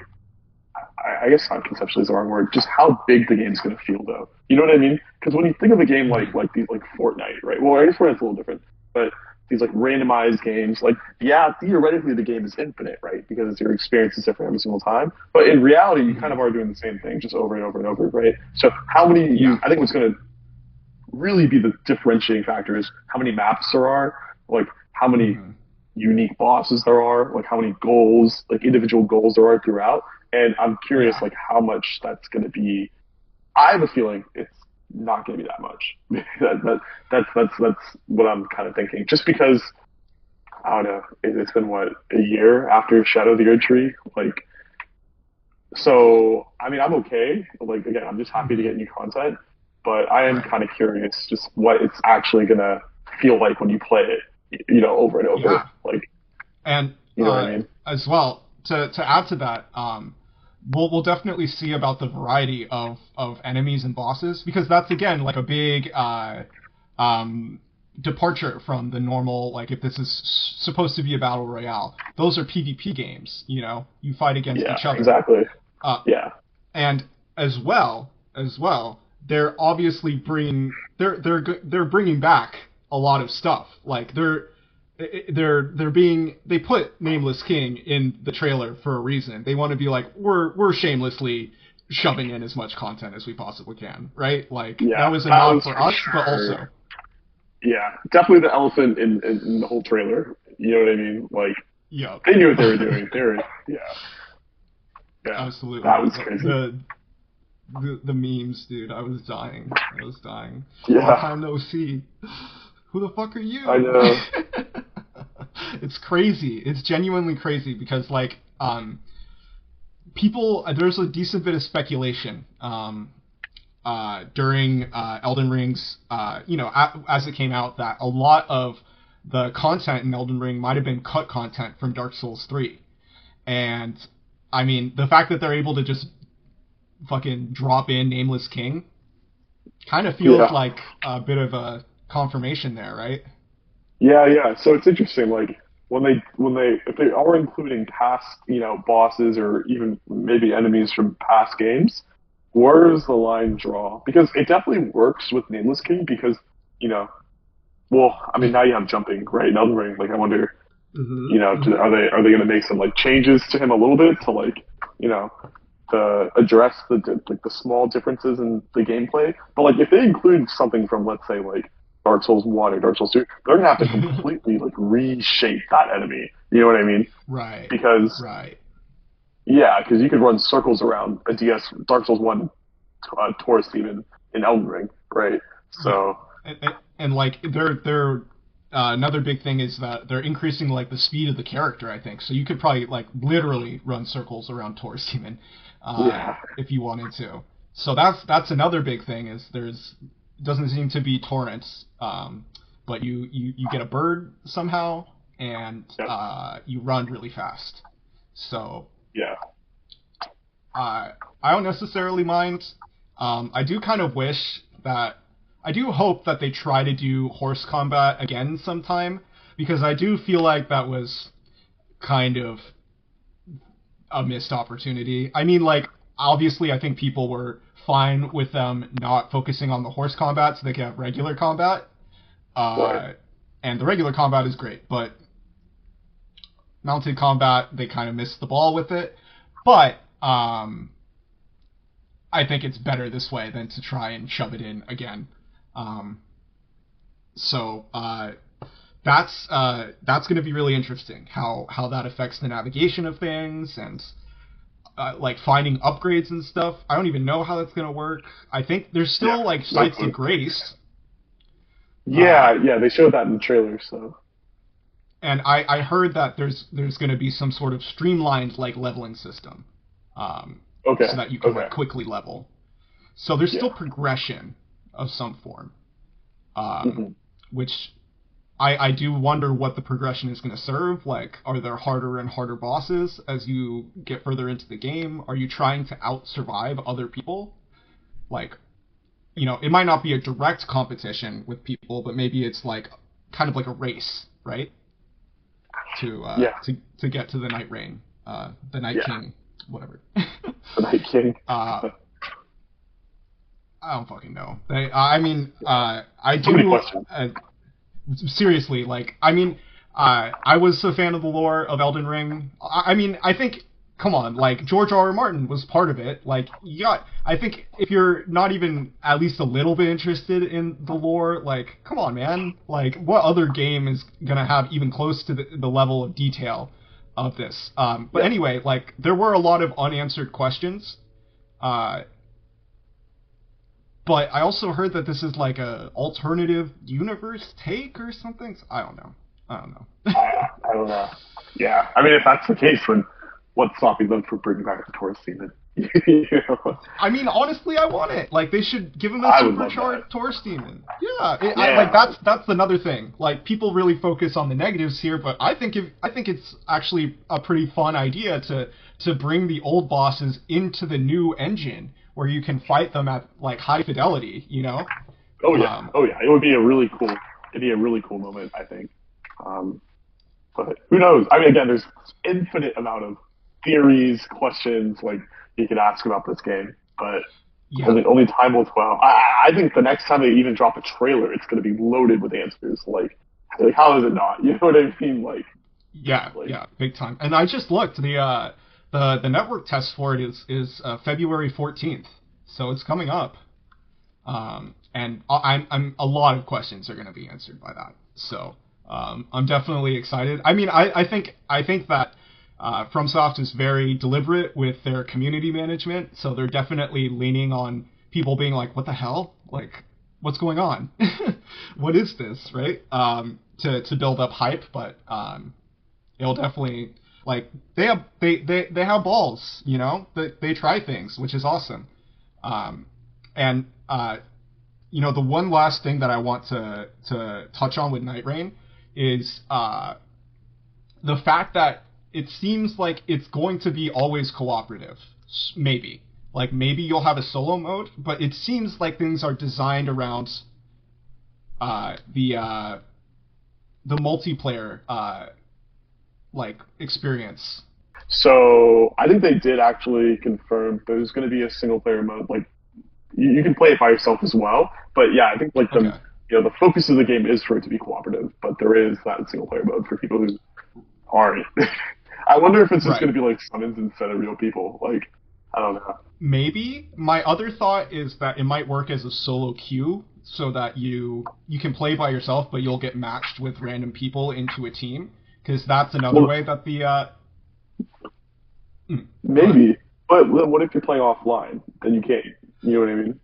I guess not conceptually is the wrong word. Just how big the game's going to feel, though. You know what I mean? Because when you think of a game like these like Fortnite, right? Well, I guess Fortnite's a little different. but these like randomized games, like yeah, theoretically the game is infinite, right? Because your experience is different every single time. But in reality, you kind of are doing the same thing just over and over and over, right? So how many Yeah. I think what's going to really be the differentiating factor is how many maps there are, like how many Hmm. unique bosses there are, like how many goals, like individual goals there are throughout. And I'm curious, Yeah. like how much that's going to be. I have a feeling it's not going to be that much. That's what I'm kind of thinking. Just because I don't know, it's been what, a year after Shadow of the Erd Tree, like. So I mean, I'm okay. Like again, I'm just happy to Hmm. get new content, but I am Right. kind of curious just what it's actually gonna feel like when you play it, over and over. Yeah. Like, And you know what I mean? as well, to add to that, we'll definitely see about the variety of enemies and bosses, because that's again like a big um, departure from the normal, like if this is supposed to be a battle royale, those are PvP games. You fight against Yeah, each other. exactly. Uh, Yeah, and as well, they're obviously they're bringing back a lot of stuff. Like they put Nameless King in the trailer for a reason. They want to be like, we're shamelessly shoving in as much content as we possibly can, right? Like that yeah, was a that nod was for for us, but sure. also Yeah, definitely the elephant in the whole trailer. You know what I mean? Like yeah. they knew what they were doing. Yeah, yeah, that Absolutely. was crazy. The memes, dude. I was dying. I was dying. Long Yeah, time no see. Who the fuck are I you? know. It's crazy. It's genuinely crazy because like people there's a decent bit of speculation during Elden Ring's as it came out, that a lot of the content in Elden Ring might have been cut content from Dark Souls 3. And I mean, the fact that they're able to just fucking drop in Nameless King kind of feels Yeah. like a bit of a confirmation there, right? Yeah, yeah. So it's interesting, like if they are including past, bosses or even maybe enemies from past games, where does the line draw? Because it definitely works with Nameless King because, you know, well, I mean now you have jumping, right? In Elden Ring, like I wonder, Mm-hmm. are they gonna make some like changes to him a little bit to like, you know, to address like the small differences in the gameplay. But like if they include something from let's say like Dark Souls 1 or Dark Souls 2, they're gonna have to completely like reshape that enemy. You know what I mean? Right, Because right. yeah, because you could run circles around a Dark Souls 1 Taurus demon in Elden Ring, right? Yeah, So and like they're another big thing is that they're increasing like the speed of the character. I think so. You could probably like literally run circles around Taurus Demon yeah, if you wanted to. So that's another big thing is there's doesn't seem to be torrents, but you get a bird somehow and yep, you run really fast. So yeah, I don't necessarily mind. I do kind of wish that I do hope that they try to do horse combat again sometime, because I do feel like that was kind of a missed opportunity. I mean, like obviously, I think people were fine with them not focusing on the horse combat so they could have regular combat. right, Uh, and the regular combat is great, but mounted combat they kind of missed the ball with it. But I think it's better this way than to try and shove it in again. Um, so that's going to be really interesting how that affects the navigation of things and like finding upgrades and stuff. I don't even know how that's going to work. I think there's yeah, still like no sites of clue. grace. Uh, Yeah, yeah, they showed that in the trailer, so and I heard that there's going to be some sort of streamlined like leveling system, okay, so that you can okay, like quickly level. So there's yeah, still progression of some form, hmm which I do wonder what the progression is going to serve. Like, are there harder and harder bosses as you get further into the game? Are you trying to out survive other people? Like, it might not be a direct competition with people, but maybe it's like kind of like a race, right? To yeah, to get to the Nightreign, the Night yeah, King, whatever. the Night King. uh, I don't fucking know. I mean, I So many do. questions. seriously, like, I mean, I was a fan of the lore of Elden Ring. I mean, I think, come on, like, George R. R. Martin was part of it. Like, I think if you're not even at least a little bit interested in the lore, like, come on, man. Like, what other game is gonna have even close to the level of detail of this? But anyway, like, there were a lot of unanswered questions. But I also heard that this is like a alternative universe take or something. I don't know. I don't know. Yeah, I mean, if that's the case, then what's stopping them from bringing back the Taurus demon? You know? I mean, honestly, I want it. Like, they should give him a I would love supercharged Taurus demon. Yeah, Yeah. like that's another thing. Like, people really focus on the negatives here, but I think it's actually a pretty fun idea to bring the old bosses into the new engine where you can fight them at like high fidelity. You know? Oh yeah, it would be a really cool. It'd be a really cool moment, I think. But who knows? I mean, again, there's infinite amount of theories, questions like you could ask about this game, but only time will tell. I think the next time they even drop a trailer, it's going to be loaded with answers. Like how is it not? You know what I mean? Like yeah, big time. And I just looked. The network test for it is February 14th, so it's coming up. And I'm a lot of questions are going to be answered by that. So I'm definitely excited. I mean, I think that FromSoft is very deliberate with their community management, so they're definitely leaning on people being like, "What the hell? Like, what's going on? What is this?" Right? To build up hype, but it'll definitely like they have balls, you know. They try things, which is awesome. And you know, the one last thing that I want to touch on with Nightreign is the fact that it seems like it's going to be always cooperative. Maybe. Like, maybe you'll have a solo mode, but it seems like things are designed around the multiplayer like experience. So I think they did actually confirm there's going to be a single player mode. Like you can play it by yourself as well, but yeah, I think like the focus of the game is for it to be cooperative, but there is that single player mode for people who aren't. I wonder if it's just going to be like summons instead of real people. Like, I don't know. Maybe. My other thought is that it might work as a solo queue so that you can play by yourself, but you'll get matched with random people into a team. Because that's another way that the... Maybe. But what if you're playing offline? Then you can't. You know what I mean?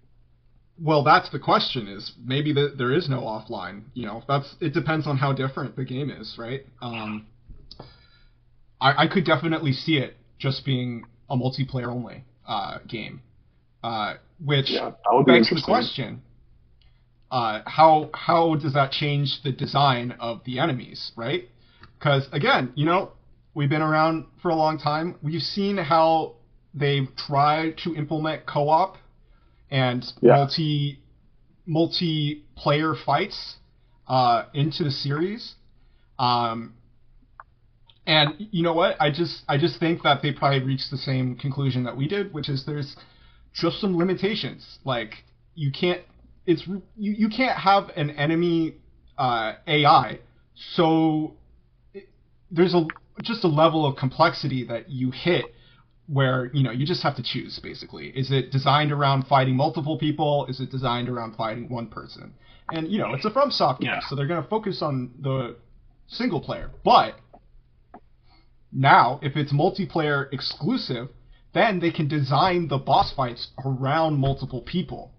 Well, that's the question, is maybe there is no offline. You know, it depends on how different the game is, right? I could definitely see it just being a multiplayer only game, which begs the question: how does that change the design of the enemies, right? Because again, you know, we've been around for a long time. We've seen how they've tried to implement co-op and multiplayer fights into the series. And you know what? I just think that they probably reached the same conclusion that we did, which is there's just some limitations. Like you can't have an enemy AI. So there's just a level of complexity that you hit where, you know, you just have to choose, basically. Is it designed around fighting multiple people? Is it designed around fighting one person? And, you know, it's a FromSoft game, so they're going to focus on the single player. But now, if it's multiplayer exclusive, then they can design the boss fights around multiple people,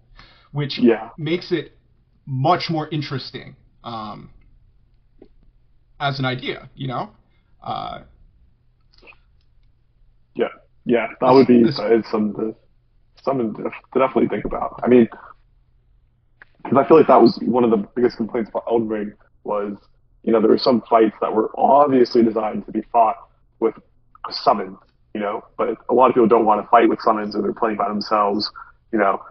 which makes it much more interesting as an idea, you know? Yeah, that would be something to definitely think about. I mean, because I feel like that was one of the biggest complaints about Elden Ring was, you know, there were some fights that were obviously designed to be fought with a summon, you know, but a lot of people don't want to fight with summons or they're playing by themselves, you know,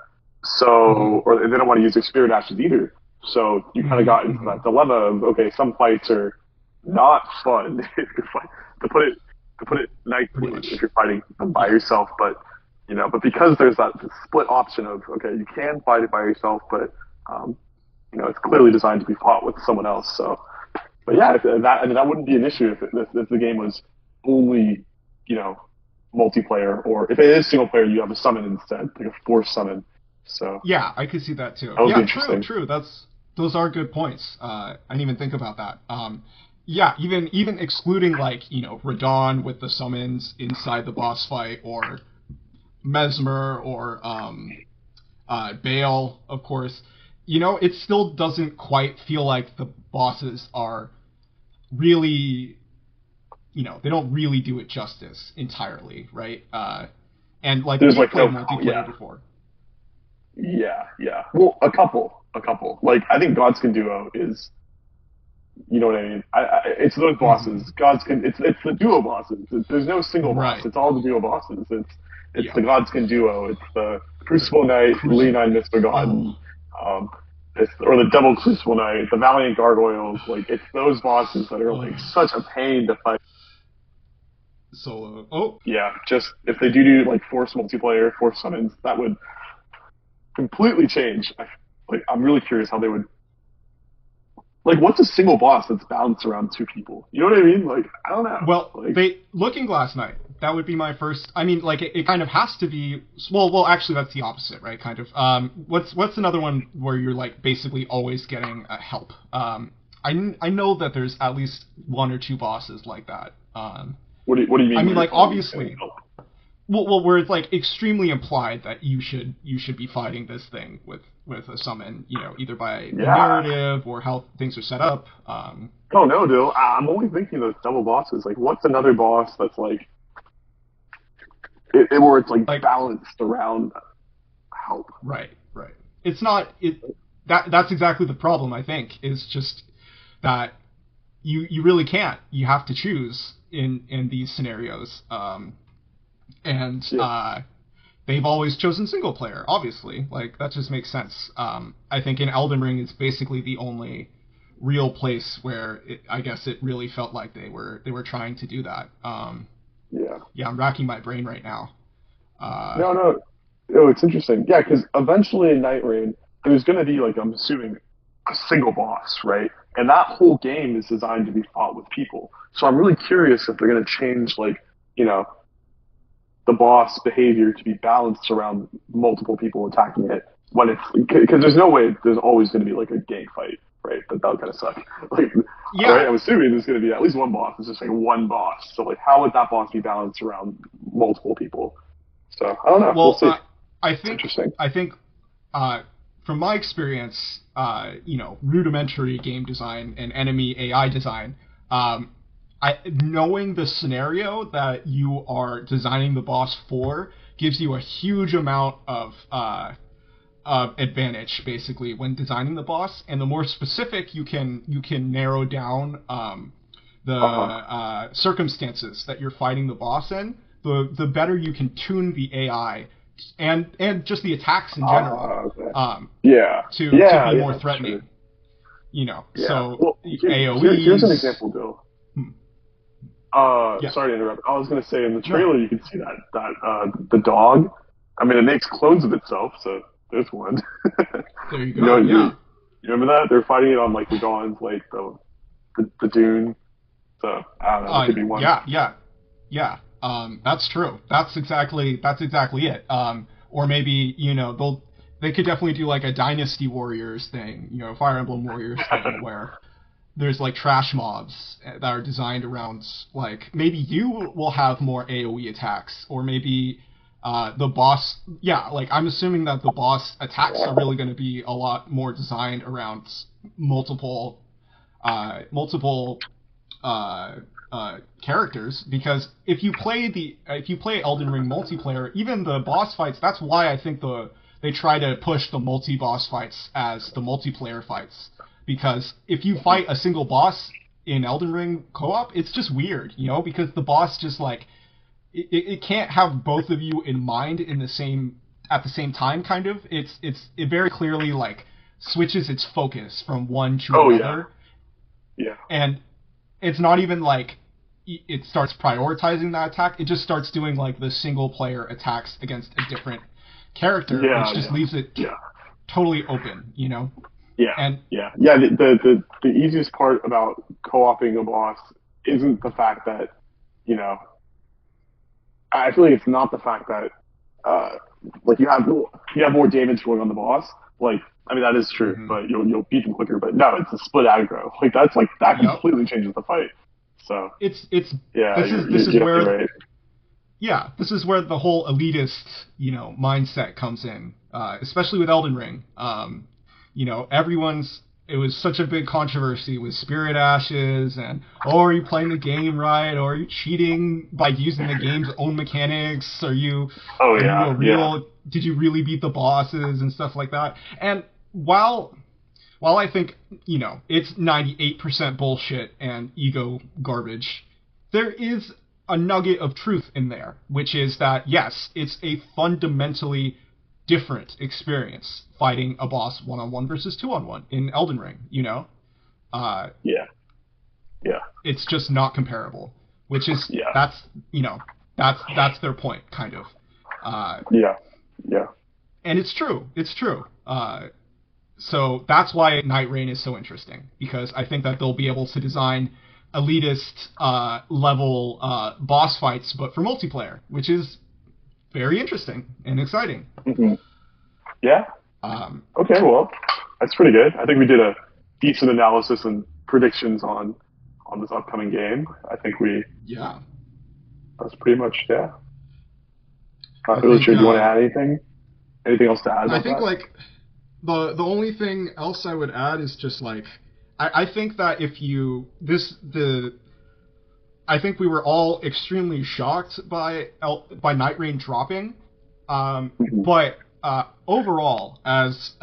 so, or they don't want to use their spirit ashes either. So you kind of got into that dilemma of, okay, some fights are not fun to put it nicely if you're fighting them by yourself, but you know, but because there's that split option of, okay, you can fight it by yourself, but it's clearly designed to be fought with someone else. So, but yeah, that wouldn't be an issue if the game was only, multiplayer, or if it is single player, you have a summon instead, like a forced summon. So yeah, I could see that too. that would be Yeah, interesting. true. Those are good points. I didn't even think about that. Yeah, even excluding like Radon with the summons inside the boss fight, or Mesmer, or Bale, of course. It still doesn't quite feel like the bosses are really, they don't really do it justice entirely, right? And like There's we like played no, multiplayer yeah, before. yeah. Well, a couple. Like I think Godskin Duo is, you know what I mean. It's those bosses. Godskin. It's the duo bosses. There's no single boss. Right. It's all the duo bosses. It's Yeah. the Godskin Duo. It's the Crucible Knight, Leonine Mr. God, Oh. or the Double Crucible Knight, the Valiant Gargoyles. Like it's those bosses that are like such a pain to fight. Solo. Oh. Yeah, just if they do like force multiplayer, force summons, that would completely change. I'm really curious how they would. Like, what's a single boss that's balanced around two people? You know what I mean? Like, I don't know. Well, like, Looking Glass Knight. That would be my first. I mean, like it kind of has to be. Well, actually, that's the opposite, right? Kind of. What's another one where you're like basically always getting help? I know that there's at least one or two bosses like that. What do you mean? I mean, like obviously. Well, where it's like extremely implied that you should be fighting this thing with a summon, either by the narrative or how things are set up. Oh no, dude. I'm only thinking those double bosses. Like, what's another boss that's like, where it's like balanced around help? Right. It's not That's exactly the problem. I think is just that you really can't. You have to choose in these scenarios. They've always chosen single player, obviously. Like, that just makes sense. I think in Elden Ring, it's basically the only real place where I guess it really felt like they were trying to do that. Yeah, I'm racking my brain right now. No, it's interesting. Yeah, because eventually in Nightreign, there's going to be, like, I'm assuming, a single boss, right? And that whole game is designed to be fought with people. So I'm really curious if they're going to change, like, the boss behavior to be balanced around multiple people attacking it when it's, because there's no way there's always going to be like a gang fight, right? That would kind of suck. Like, yeah. Right? I'm assuming there's going to be at least one boss. It's just like one boss. So like, how would that boss be balanced around multiple people? So I don't know. Well, we'll see. I think interesting. I think from my experience, rudimentary game design and enemy AI design, knowing the scenario that you are designing the boss for gives you a huge amount of advantage, basically, when designing the boss. And the more specific you can narrow down the circumstances that you're fighting the boss in, the better you can tune the AI and just the attacks in general. To be more threatening. So well, AoEs. Here's an example, Bill. Sorry to interrupt. I was going to say in the trailer you can see that the dog. I mean, it makes clones of itself, so there's one. There you go. You remember that? They're fighting it on like the Dawn's Lake, the dune. So I don't know. It could be one. Yeah. That's true. That's exactly it. Or maybe they could definitely do like a Dynasty Warriors thing, Fire Emblem Warriors thing where there's like trash mobs that are designed around, like, maybe you will have more AoE attacks, or maybe the boss, like, I'm assuming that the boss attacks are really going to be a lot more designed around multiple characters, because if you play Elden Ring multiplayer, even the boss fights, that's why I think they try to push the multi-boss fights as the multiplayer fights. Because if you fight a single boss in Elden Ring co-op, it's just weird, because the boss just like it can't have both of you in mind at the same time. Kind of, it very clearly like switches its focus from one to another. Yeah. And it's not even like it starts prioritizing that attack. It just starts doing like the single player attacks against a different character, which just leaves it totally open. Yeah, And yeah. The easiest part about co-oping a boss isn't the fact that, you know, I feel like it's not the fact that, uh, like you have more damage going on the boss. Like, I mean, that is true, mhm. but you'll beat them quicker. But no, it's a split aggro. Like that Yep. completely changes the fight. So It's yeah, this is you're where definitely right. yeah, this is where the whole elitist, mindset comes in, especially with Elden Ring. It was such a big controversy with Spirit Ashes and, oh, are you playing the game right? Or are you cheating by using the game's own mechanics? Oh Are you a yeah, yeah, real, did you really beat the bosses and stuff like that? And while I think, it's 98% bullshit and ego garbage, there is a nugget of truth in there, which is that, yes, it's a fundamentally different experience fighting a boss one-on-one versus two-on-one in Elden Ring, Uh, yeah, yeah, it's just not comparable, which is, yeah, that's their point, kind of. yeah, yeah. And it's true. It's true. So that's why Nightreign is so interesting, because I think that they'll be able to design elitist level boss fights, but for multiplayer, which is very interesting and exciting. Hmm. Yeah. Um, Okay, well, that's pretty good. I think we did a decent analysis and predictions on this upcoming game. I think yeah, that's pretty much yeah. I Not really think sure. Do you want to add anything? Anything else to add I about think that? like the only thing else I would add is just like I think that if you I think we were all extremely shocked by Nightreign dropping, Hmm. but overall, as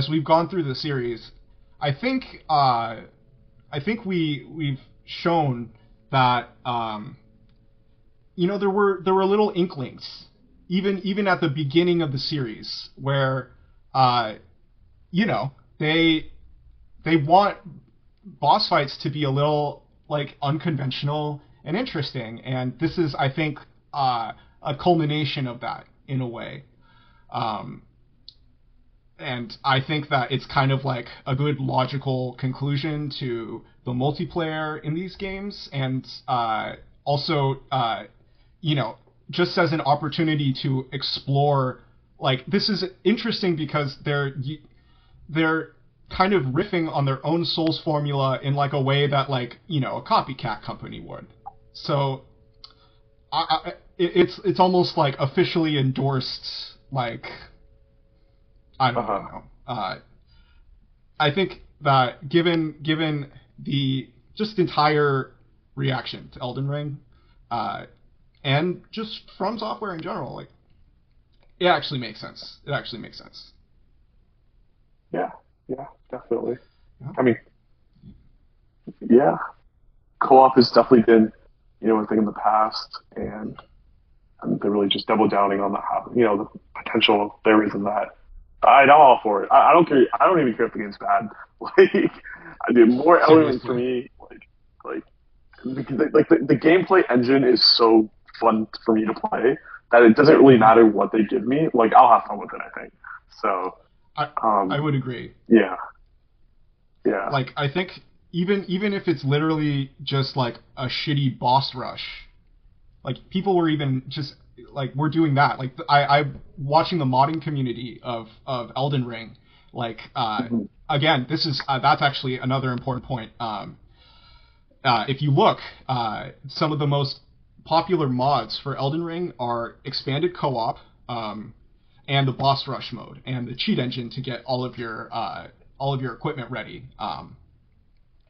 we've gone through the series, I think we've shown that there were little inklings even at the beginning of the series where you know they want boss fights to be a little like unconventional and interesting, and this is, I think, a culmination of that in a way. And I think that it's kind of like a good logical conclusion to the multiplayer in these games, and also, just as an opportunity to explore. Like, this is interesting because they're kind of riffing on their own Souls formula in like a way that, like, a copycat company would. So it's almost like officially endorsed, like, I don't Uh-huh. even know. I think that given the just entire reaction to Elden Ring, and just from software in general, like, it actually makes sense. It actually makes sense. Yeah, yeah, definitely. Yeah. I mean, yeah, co-op has definitely been, a thing in the past, and they're really just double downing on the potential there is in that. I'm all for it. I don't care. I don't even care if the game's bad. Like, I do more elements for Seriously. me. Like, because the gameplay engine is so fun for me to play that it doesn't really Mhm. matter what they give me. Like, I'll have fun with it, I think. So, I um, would agree. yeah, yeah, Like, I think even if it's literally just like a shitty boss rush, like, people were even just like, we're doing that. Like, I'm watching the modding community of Elden Ring. Like, mhm, again, this is that's actually another important point. If you look, some of the most popular mods for Elden Ring are expanded co-op, and the boss rush mode, and the cheat engine to get all of your equipment ready.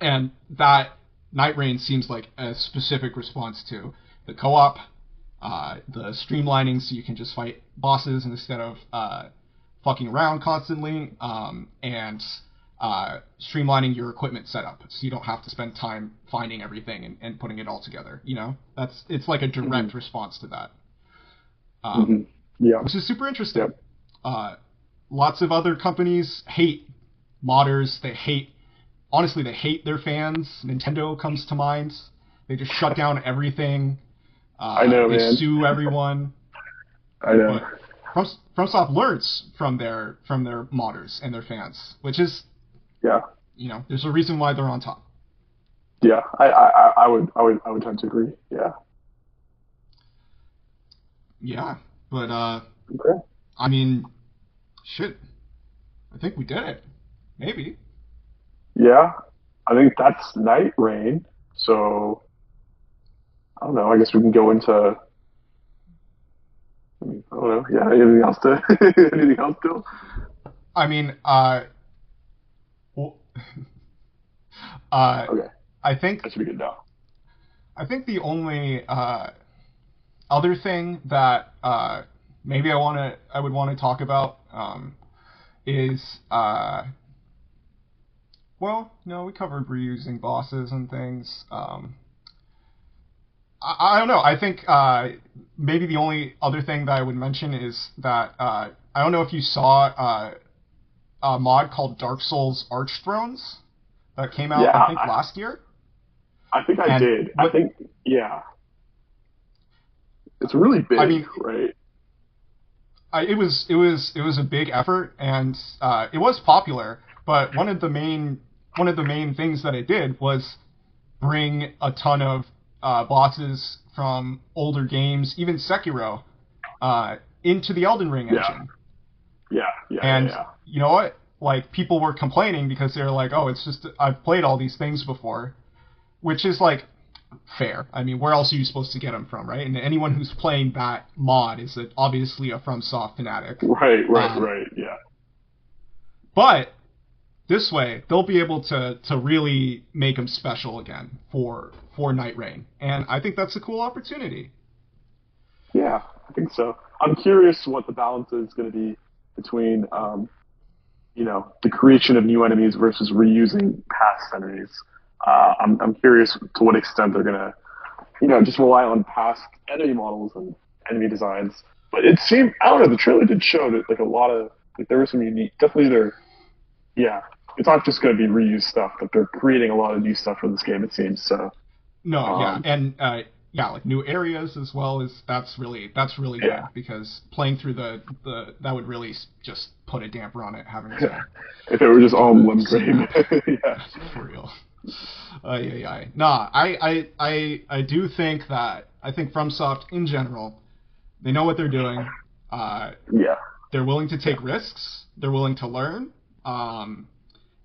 And that Nightreign seems like a specific response to the co-op, the streamlining so you can just fight bosses instead of fucking around constantly, and streamlining your equipment setup so you don't have to spend time finding everything and putting it all together. It's like a mhm, direct response to that, mhm. Yeah, which is super yeah, interesting. Lots of other companies hate modders. Honestly, they hate their fans. Nintendo comes to mind. They just shut down everything. I know, They man. sue everyone. I know. But FromSoft learns from their modders and their fans, which is, Yeah. There's a reason why they're on top. Yeah, I would tend to agree. Yeah. Yeah, but Okay. I mean, shit. I think we did it. Maybe. Yeah, I think that's Nightreign. So I don't know. I guess we can go into. I don't know. Yeah. Anything else to? Anything else to? I mean, well, Okay, I think that should be good now. I think the only other thing that maybe I would want to talk about is well, no, we covered reusing bosses and things. I don't know. I think maybe the only other thing that I would mention is that I don't know if you saw a mod called Dark Souls Archthrones that came out, Yeah, I think, last year. I think I And did. I think, yeah. It's really big, I mean, right? it was a big effort, and it was popular. But one of the main things that it did was bring a ton of bosses from older games, even Sekiro, into the Elden Ring engine. Yeah. And Yeah. you know what? Like, people were complaining because they're like, oh, it's just, I've played all these things before, which is like fair. I mean, where else are you supposed to get them from, right? And anyone who's playing that mod is obviously a FromSoft fanatic. Right. Yeah. But this way, they'll be able to really make them special again for Nightreign, and I think that's a cool opportunity. Yeah, I think so. I'm curious what the balance is going to be between, the creation of new enemies versus reusing past enemies. I'm curious to what extent they're going to, just rely on past enemy models and enemy designs. But it seemed, I don't know, the trailer did show that like a lot of, like there was some unique, definitely it's not just going to be reused stuff, but they're creating a lot of new stuff for this game, it seems. So. No, yeah, and like new areas as well as that's really good, because playing through the that would really just put a damper on it having to. If it were just all one grade. Yeah. For real. Yeah. Nah, I do think FromSoft in general, they know what they're doing. Yeah. They're willing to take risks. They're willing to learn.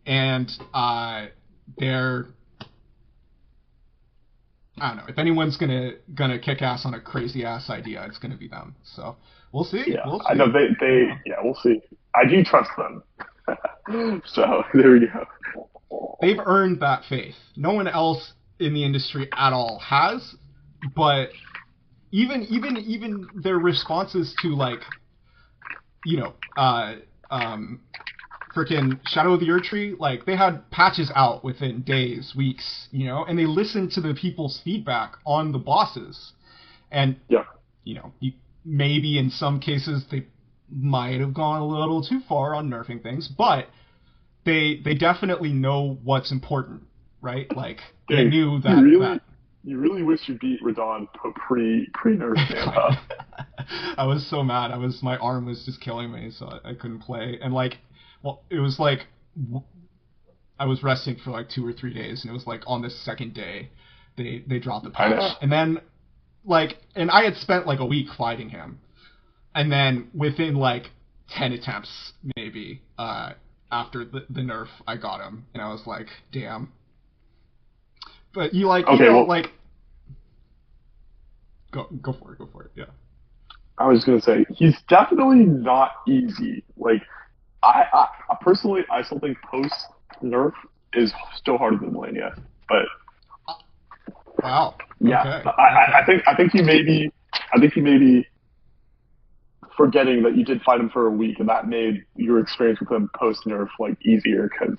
And they're, I don't know, if anyone's gonna kick ass on a crazy ass idea, it's gonna be them. So we'll see. Yeah, we'll see. I know we'll see. I do trust them. So there we go. They've earned that faith. No one else in the industry at all has. But even their responses to, like, freaking Shadow of the Erdtree, like, they had patches out within days, weeks, and they listened to the people's feedback on the bosses. And, maybe in some cases they might have gone a little too far on nerfing things, but they definitely know what's important, right? Like, they knew that. You really wish you beat Radon pre-nerf, man, huh? I was so mad. My arm was just killing me, so I couldn't play. And, like, well, it was like I was resting for like 2 or 3 days, and it was like on the second day they dropped the patch, and then and I had spent like a week fighting him, and then within like 10 attempts maybe after the nerf, I got him, and I was like, damn. But go for it, yeah. I was gonna say he's definitely not easy. Like, I personally, I still think post nerf is still harder than Millennia, but wow, yeah, okay. I think you may be forgetting that you did fight him for a week, and that made your experience with him post nerf like easier. Because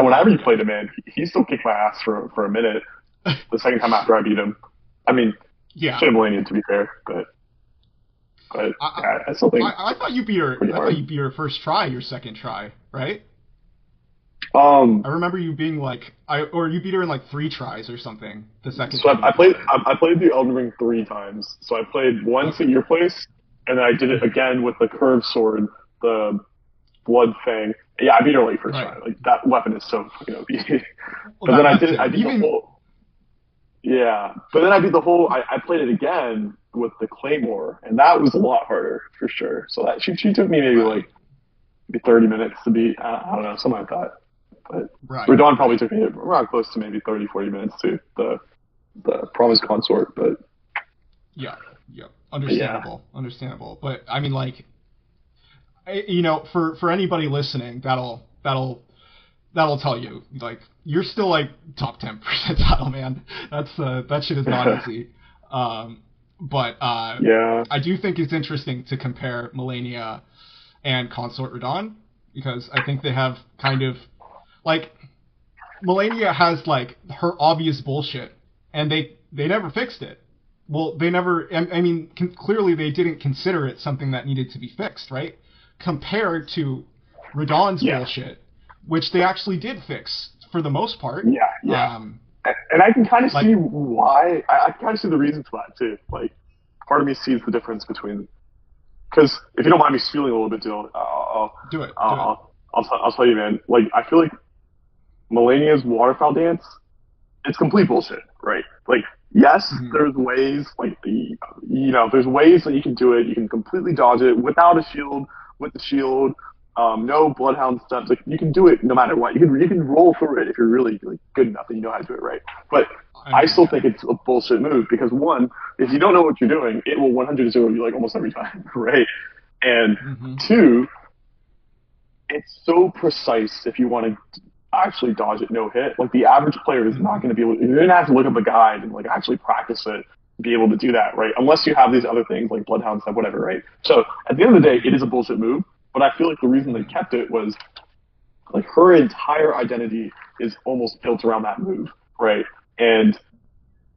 when I replayed him, man, he still kicked my ass for a minute. The second time after I beat him, I mean, yeah, should have Millennia, to be fair, but. I still think I thought you beat her first try, your second try, right? I remember you being like, or you beat her in like 3 tries or something. The second. So I played the Elden Ring 3 times. So I played once at your place, and then I did it again with the curved sword, the Blood Fang. Yeah, I beat her like first try. Like that weapon is so fucking OP. But then I beat the whole. Yeah, but then I beat the whole. I played it again with the Claymore, and that was a lot harder for sure. So that she took me maybe 30 minutes to beat. I don't know, something like that. But Radon probably took me around close to maybe 30, 40 minutes to the Promised Consort. But yeah, understandable. But I mean, like, you know, for anybody listening, that'll tell you, like, you're still like top 10 percentile, man. That shit is not easy. But I do think it's interesting to compare Melania and Consort Radon, because I think they have kind of, like, Melania has like her obvious bullshit, and they never fixed it. Well, they never. I mean, clearly they didn't consider it something that needed to be fixed, right? Compared to Radon's bullshit, which they actually did fix for the most part. Yeah. And I can kind of see why. I can kind of see the reason for that too. Like, part of me sees the difference between. Because if you don't mind me spieling a little bit, Dylan, I'll tell you, man. Like, I feel like Melania's waterfowl dance, it's complete bullshit, right? Like, yes, there's ways, like, there's ways that you can do it. You can completely dodge it without a shield, with the shield, no bloodhound steps. Like, you can do it no matter what. You can roll through it if you're really like, good enough and you know how to do it right. But I still think it's a bullshit move because, one, if you don't know what you're doing, it will 100-0 you like almost every time, right? And two, it's so precise if you want to actually dodge it no hit. Like, the average player is not going to be able to, you're going to have to look up a guide and like actually practice it to be able to do that, right? Unless you have these other things like bloodhound stuff, whatever, right? So at the end of the day, it is a bullshit move, but I feel like the reason they kept it was like her entire identity is almost built around that move, right? And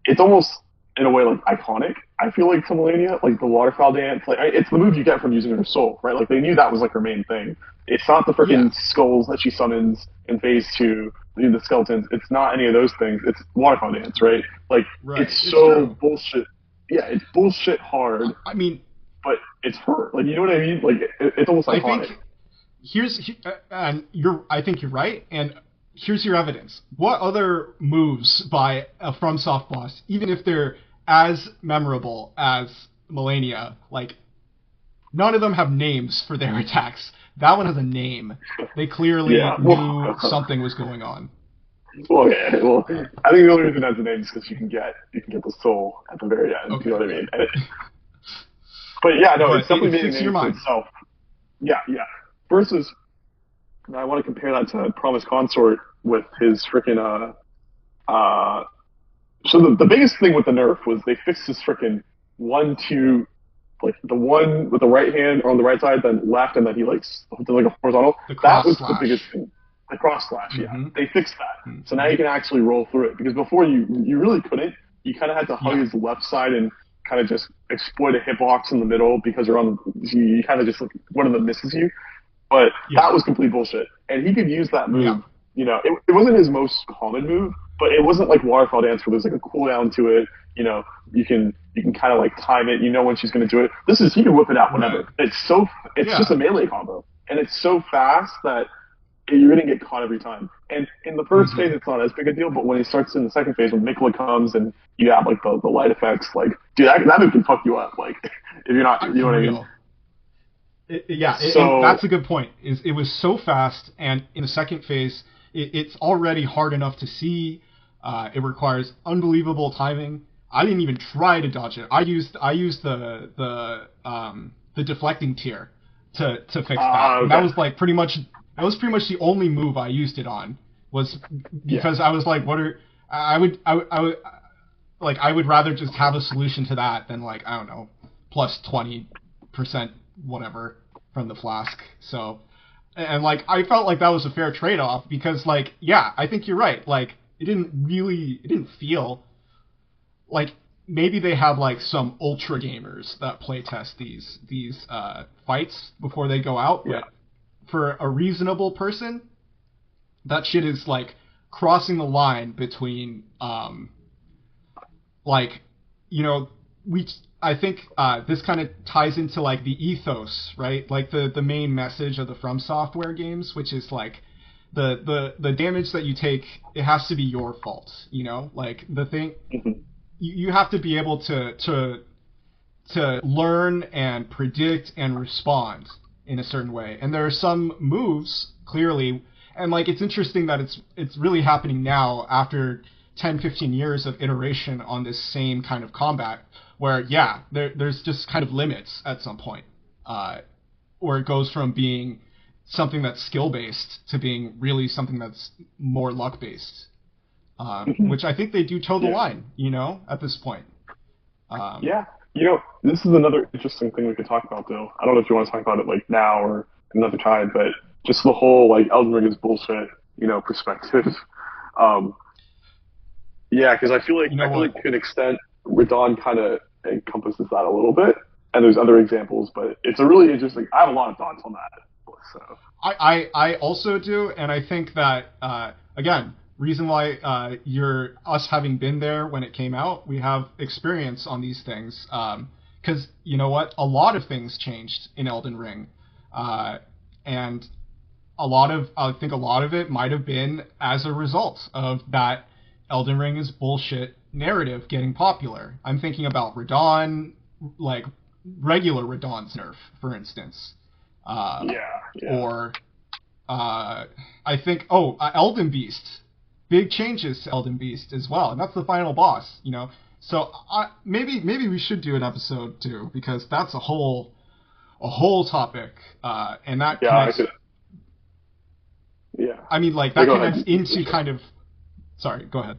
it's almost in a way like iconic. I feel like to Melania, like the waterfowl dance, like it's the move you get from using her soul, right? Like they knew that was like her main thing. It's not the freaking skulls that she summons in phase 2, the skeletons. It's not any of those things. It's waterfowl dance, right? Like it's so true. Bullshit. Yeah, it's bullshit hard. I mean, but it's her. Like, you know what I mean? Like it's almost iconic. I think you're right, and here's your evidence. What other moves by a FromSoft boss, even if they're as memorable as Melania, like, none of them have names for their attacks. That one has a name. They clearly knew something was going on. Well, I think the only reason it has a name is because you can get the soul at the very end. Okay. You know what I mean? But yeah, no, it's definitely made a name for itself. Yeah. Versus, I want to compare that to Promised Consort with his freaking So the biggest thing with the nerf was they fixed his freaking 1-2, like the one with the right hand on the right side, then left, and then he like did like a horizontal. That was the biggest thing. The cross slash, they fixed that. So now you can actually roll through it, because before you really couldn't. You kind of had to hug his left side and kind of just exploit a hitbox in the middle because you kind of just like one of them misses you. But that was complete bullshit, and he could use that move. Yeah. You know, it wasn't his most common move, but it wasn't like waterfall dance where there's like a cooldown to it. You know, you can kind of like time it. You know when she's going to do it. He can whip it out whenever. Right. It's just a melee combo, and it's so fast that you're going to get caught every time. And in the first phase, it's not as big a deal, but when he starts in the second phase, when Mikola comes and you have like the light effects, like, dude, that move can fuck you up. Like, if you're not, you know what I mean? And that's a good point. It was so fast, and in the second phase, it's already hard enough to see. It requires unbelievable timing. I didn't even try to dodge it. I used the deflecting tier to fix that. Okay. And that was like pretty much the only move I used it on, was because I was like, I would rather just have a solution to that than, like, I don't know, plus 20% whatever from the flask. So, and like, I felt like that was a fair trade-off, because, like, I think you're right. Like, it didn't feel like, maybe they have like some ultra gamers that playtest these fights before they go out. But for a reasonable person, that shit is like crossing the line between like, you know, I think this kind of ties into like the ethos, right? Like the main message of the FromSoftware games, which is like the damage that you take, it has to be your fault, you know? Like the thing, you have to be able to learn and predict and respond in a certain way. And there are some moves clearly, and like it's interesting that it's really happening now after 10, 15 years of iteration on this same kind of combat, where there's just kind of limits at some point, where it goes from being something that's skill based to being really something that's more luck based, which I think they do toe the line, you know, at this point. You know, this is another interesting thing we could talk about, though. I don't know if you want to talk about it like now or another time, but just the whole like Elden Ring is bullshit, you know, perspective. Because I feel like to an extent, Radon kind of encompasses that a little bit, and there's other examples, but it's a really interesting. I have a lot of thoughts on that. So I also do, and I think that again, reason why us having been there when it came out, we have experience on these things, because you know what, a lot of things changed in Elden Ring, and I think a lot of it might have been as a result of that Elden Ring is bullshit narrative getting popular. I'm thinking about Radon, like regular Radon's nerf, for instance. Or I think Elden Beast. Big changes to Elden Beast as well, and that's the final boss, you know. So maybe we should do an episode too, because that's a whole topic, and that connects. I mean, like that connects into kind of. Sorry, go ahead.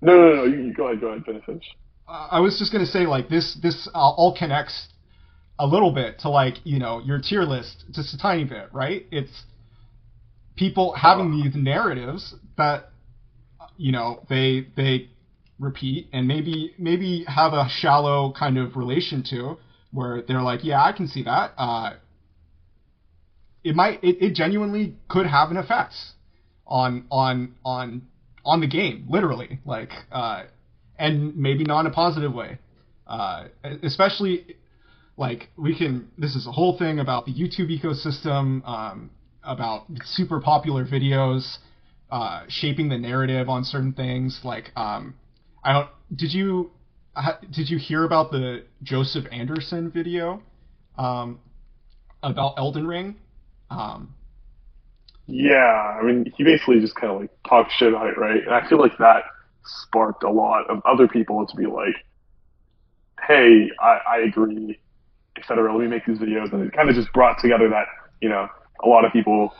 No. You go ahead. Finish. I was just gonna say, like this all connects a little bit to, like, you know, your tier list, just a tiny bit, right? It's people having these narratives that, you know, they repeat and maybe have a shallow kind of relation to, where they're like, yeah, I can see that. It genuinely could have an effect on the game, literally, like, and maybe not in a positive way, especially like this is a whole thing about the YouTube ecosystem, about super popular videos shaping the narrative on certain things. Like, did you hear about the Joseph Anderson video about Elden Ring? Yeah, I mean, he basically just kind of like talked shit about it, right? And I feel like that sparked a lot of other people to be like, hey, I agree, etc. Let me make these videos. And it kind of just brought together that, you know, a lot of people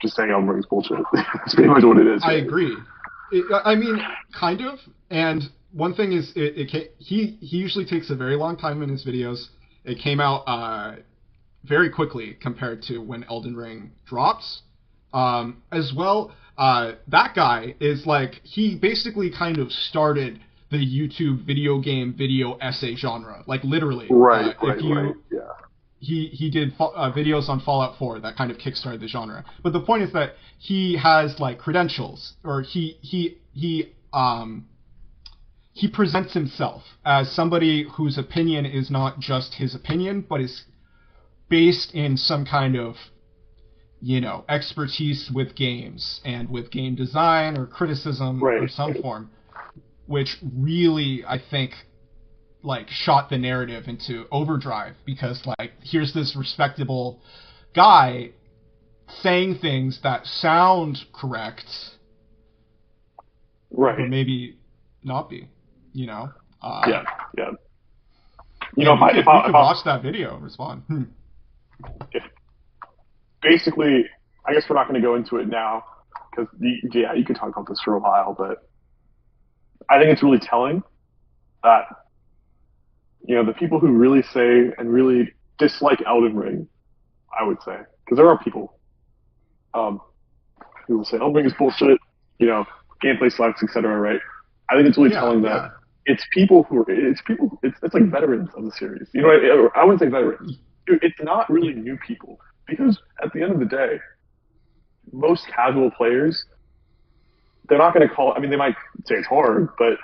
just saying Elden Ring is bullshit. That's pretty much what it is. I agree. I mean, kind of. And one thing is, he usually takes a very long time in his videos. It came out very quickly compared to when Elden Ring drops. As well, that guy is like, he basically kind of started the YouTube video essay genre, like literally. Right. Yeah. He did videos on Fallout 4 that kind of kickstarted the genre. But the point is that he has like credentials, or he presents himself as somebody whose opinion is not just his opinion, but is based in some kind of, you know, expertise with games and with game design or criticism or some form, which really, I think, like, shot the narrative into overdrive, because, like, here's this respectable guy saying things that sound correct, right, or maybe not be, you know. Yeah. You know, if I watch that video and respond. Basically, I guess we're not going to go into it now, because you could talk about this for a while, but I think it's really telling that, you know, the people who really say and really dislike Elden Ring, I would say, because there are people who will say Elden Ring is bullshit, you know, gameplay sucks, etc. Right? I think it's really telling that it's like veterans of the series. You know, I wouldn't say veterans. It's not really new people, because at the end of the day, most casual players, they're not going to call. I mean, they might say it's hard, but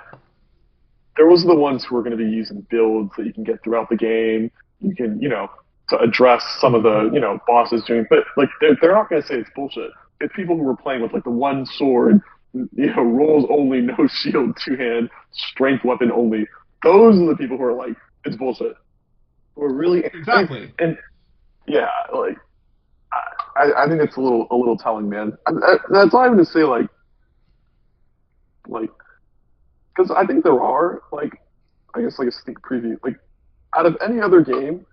there was the ones who were going to be using builds that you can get throughout the game. You can, to address some of the, bosses doing, but like they're not going to say it's bullshit. It's people who were playing with like the one sword, rolls only, no shield, two hand, strength weapon only. Those are the people who are like, it's bullshit. Who are really Exactly. And yeah, like I think it's a little telling, man. That's not even to say like because I think there are like I guess like a sneak preview. Like out of any other game,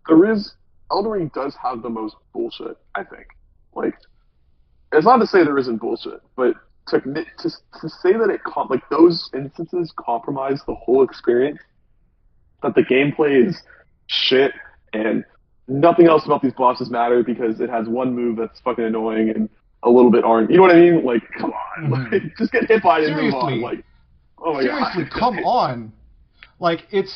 Elden Ring does have the most bullshit. I think. Like it's not to say there isn't bullshit, but to say that like those instances compromise the whole experience, that the gameplay is shit and nothing else about these bosses matter because it has one move that's fucking annoying and a little bit aren't. You know what I mean? Like, come on, like, just get hit by it and move on. Like, oh my god. Seriously, come on. Like, it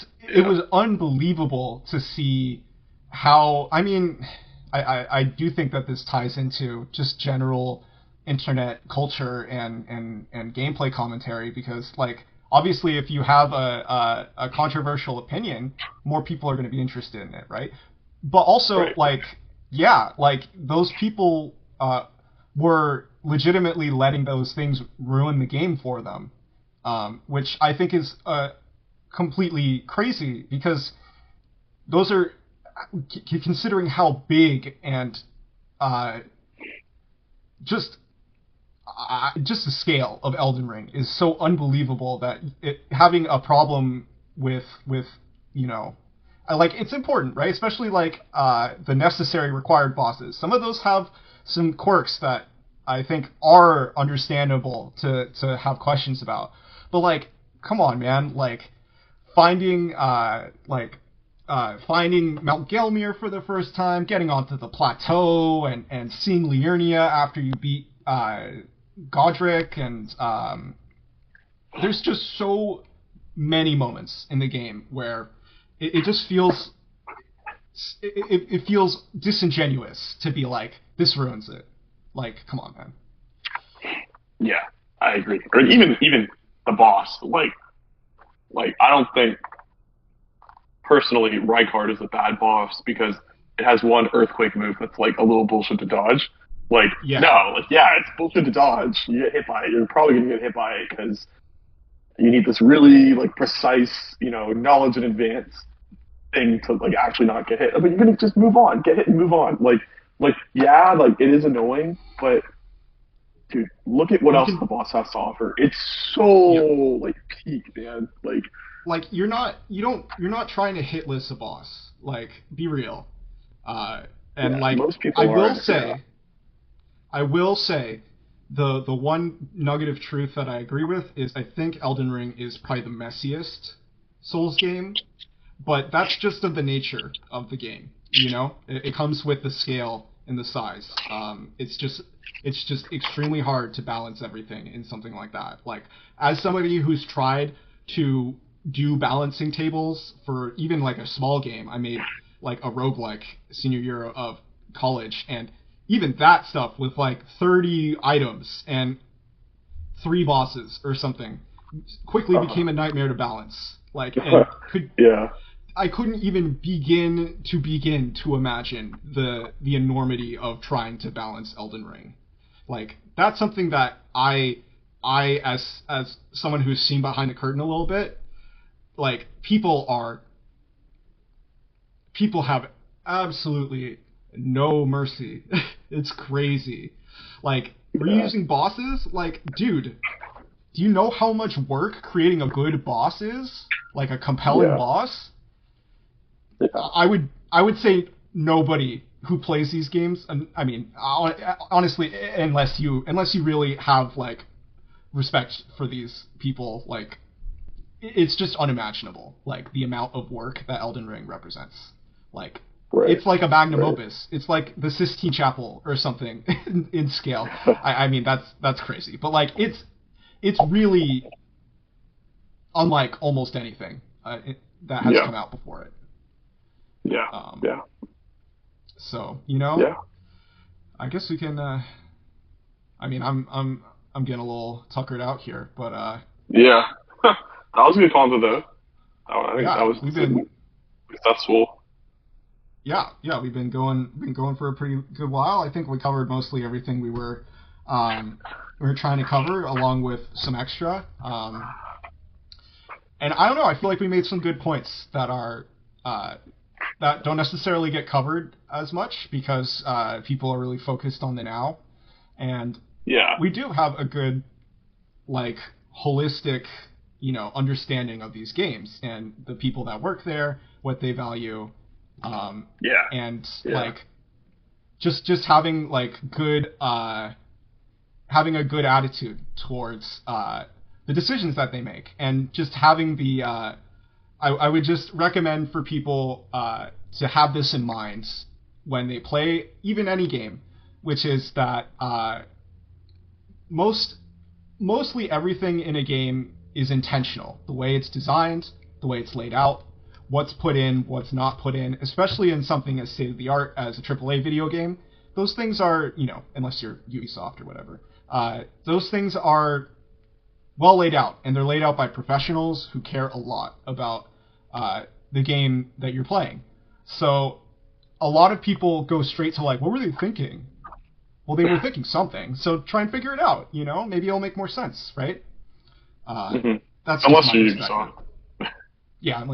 was unbelievable to see how. I mean, I do think that this ties into just general internet culture and gameplay commentary because, like, obviously, if you have a controversial opinion, more people are going to be interested in it, right? But also, right. like those people were legitimately letting those things ruin the game for them, which I think is completely crazy because those are, considering how big and just the scale of Elden Ring is so unbelievable that having a problem with like it's important, right? Especially like the necessary required bosses. Some of those have some quirks that I think are understandable to have questions about. But like, come on, man! Like finding Mount Gelmir for the first time, getting onto the plateau, and seeing Liurnia after you beat Godric, and there's just so many moments in the game where it just feels it feels disingenuous to be like, this ruins it. Like, come on, man. Yeah, I agree. Or even the boss, like I don't think personally Rykard is a bad boss because it has one earthquake move that's like a little bullshit to dodge. Like, yeah. No, like, yeah, it's bullshit to dodge. You get hit by it. You're probably going to get hit by it because you need this really, like, precise, knowledge in advance thing to, like, actually not get hit. But you're going to just move on. Get hit and move on. Yeah, like, it is annoying, but, dude, look at what else the boss has to offer. It's so, like, peak, man. Like, you're not trying to hit list a boss. Like, be real. most people I will say, the one nugget of truth that I agree with is I think Elden Ring is probably the messiest Souls game, but that's just of the nature of the game. It comes with the scale and the size. It's just extremely hard to balance everything in something like that. Like, as somebody who's tried to do balancing tables for even like a small game, I made like a roguelike senior year of college, and even that stuff with like 30 items and 3 bosses or something quickly became a nightmare to balance. Like, and I couldn't even begin to imagine the enormity of trying to balance Elden Ring. Like, that's something that I as someone who's seen behind the curtain a little bit, like, people have absolutely no mercy. It's crazy. Like, reusing bosses, like, dude, do you know how much work creating a good boss is? Like, a compelling boss? Yeah. I would say nobody who plays these games, and I mean, honestly, unless you really have like respect for these people, like, it's just unimaginable, like, the amount of work that Elden Ring represents. Like, it's like a magnum opus. It's like the Sistine Chapel or something in scale. I mean, that's crazy, but like, it's really unlike almost anything that has come out before it. Yeah. So, I guess we can. I mean, I'm getting a little tuckered out here, but yeah. That was a good convo though. I think that Yeah, was we've been successful. we've been going for a pretty good while. I think we covered mostly everything we were trying to cover, along with some extra. And I don't know. I feel like we made some good points that are that don't necessarily get covered as much because people are really focused on the now, and Yeah. we do have a good like holistic, understanding of these games and the people that work there, what they value, Yeah. and Yeah. like just having like good having a good attitude towards the decisions that they make, and just having the I would just recommend for people to have this in mind when they play even any game, which is that mostly everything in a game is intentional. The way it's designed, the way it's laid out, what's put in, what's not put in, especially in something as state-of-the-art as a AAA video game. Those things are, unless you're Ubisoft or whatever, those things are well laid out, and they're laid out by professionals who care a lot about the game that you're playing. So a lot of people go straight to like, what were they thinking? Well, they were thinking something, so try and figure it out, Maybe it'll make more sense, right? That's Unless just you're my Ubisoft. perspective. Yeah,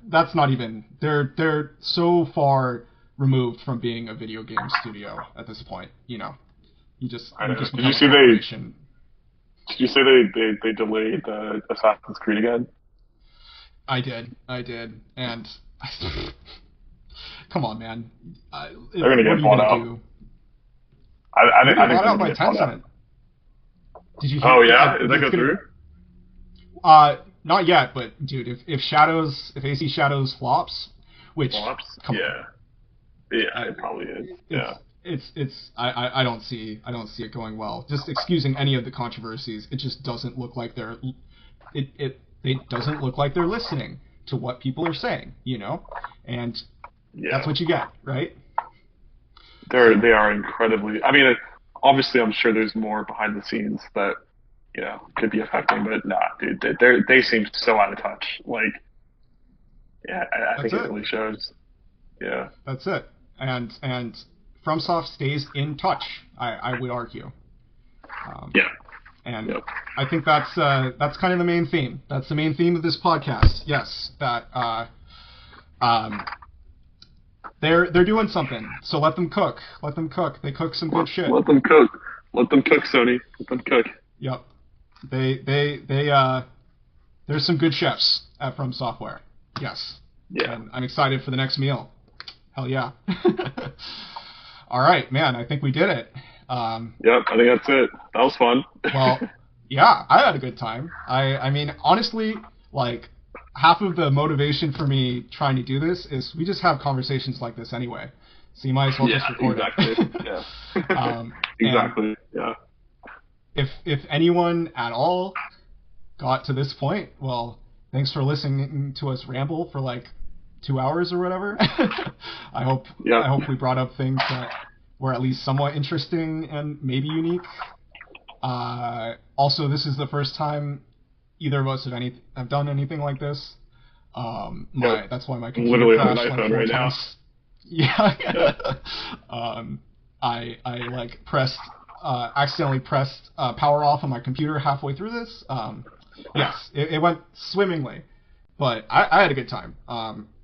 that's not even... They're so far removed from being a video game studio at this point, You just I know. just Did become you a see corporation. Did you say they delayed Assassin's Creed again? I did, and come on, man. They're gonna get bought out. Do? I think Bought they're out gonna by get bought out. Tencent. Did you hear? Oh yeah, did that it's go through? Not yet, but dude, if AC Shadows flops, which Flops? come Yeah. on, Yeah, it probably is. Yeah. I don't see it going well. Just excusing any of the controversies, it just doesn't look like it doesn't look like they're listening to what people are saying, and that's what you get, right? They are incredibly. I mean, obviously, I'm sure there's more behind the scenes that could be affecting, but nah, dude, they seem so out of touch. Like, yeah, I think it really shows. Yeah, that's it. And FromSoft stays in touch, I would argue. Yeah. And I think that's kind of the main theme. That's the main theme of this podcast. Yes, that they're doing something. So let them cook. Let them cook. They cook some good shit. Let them cook. Let them cook, Sony. Let them cook. Yep. They there's some good chefs at FromSoftware. Yes. Yeah. And I'm excited for the next meal. Hell yeah. All right, man. I think we did it. Yep, I think that's it. That was fun. Well, yeah, I had a good time. I mean, honestly, like, half of the motivation for me trying to do this is we just have conversations like this anyway. So you might as well just record exactly. it. Yeah. Exactly. Yeah. If anyone at all got to this point, well, thanks for listening to us ramble for like 2 hours or whatever. I hope we brought up things that were at least somewhat interesting and maybe unique. Also, this is the first time either of us have done anything like this. That's why my computer literally on crashed an like iPhone 4 right times. Yeah. I like accidentally pressed power off on my computer halfway through this. Yes, it went swimmingly, but I had a good time.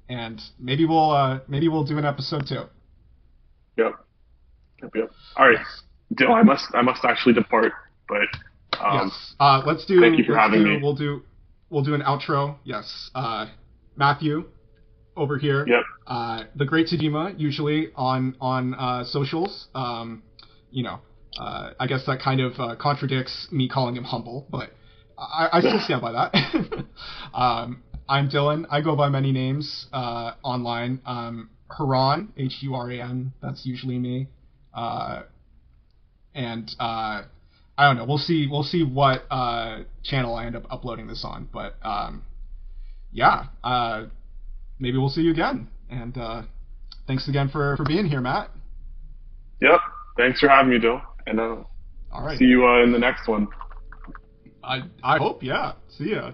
And maybe we'll do an episode 2. Yep. All right, Dill, I must actually depart, but yes. Let's do. Thank you for having me. We'll do an outro. Yes. Matthew, over here. Yep. The Great Tajima, usually on socials. I guess that kind of contradicts me calling him humble, but I still stand by that. I'm Dylan. I go by many names online. Huran, Huran. That's usually me. And I don't know. We'll see what channel I end up uploading this on. But maybe we'll see you again. And thanks again for being here, Matt. Yep. Thanks for having me, Dill. And all right. See you in the next one. I hope, yeah. See ya.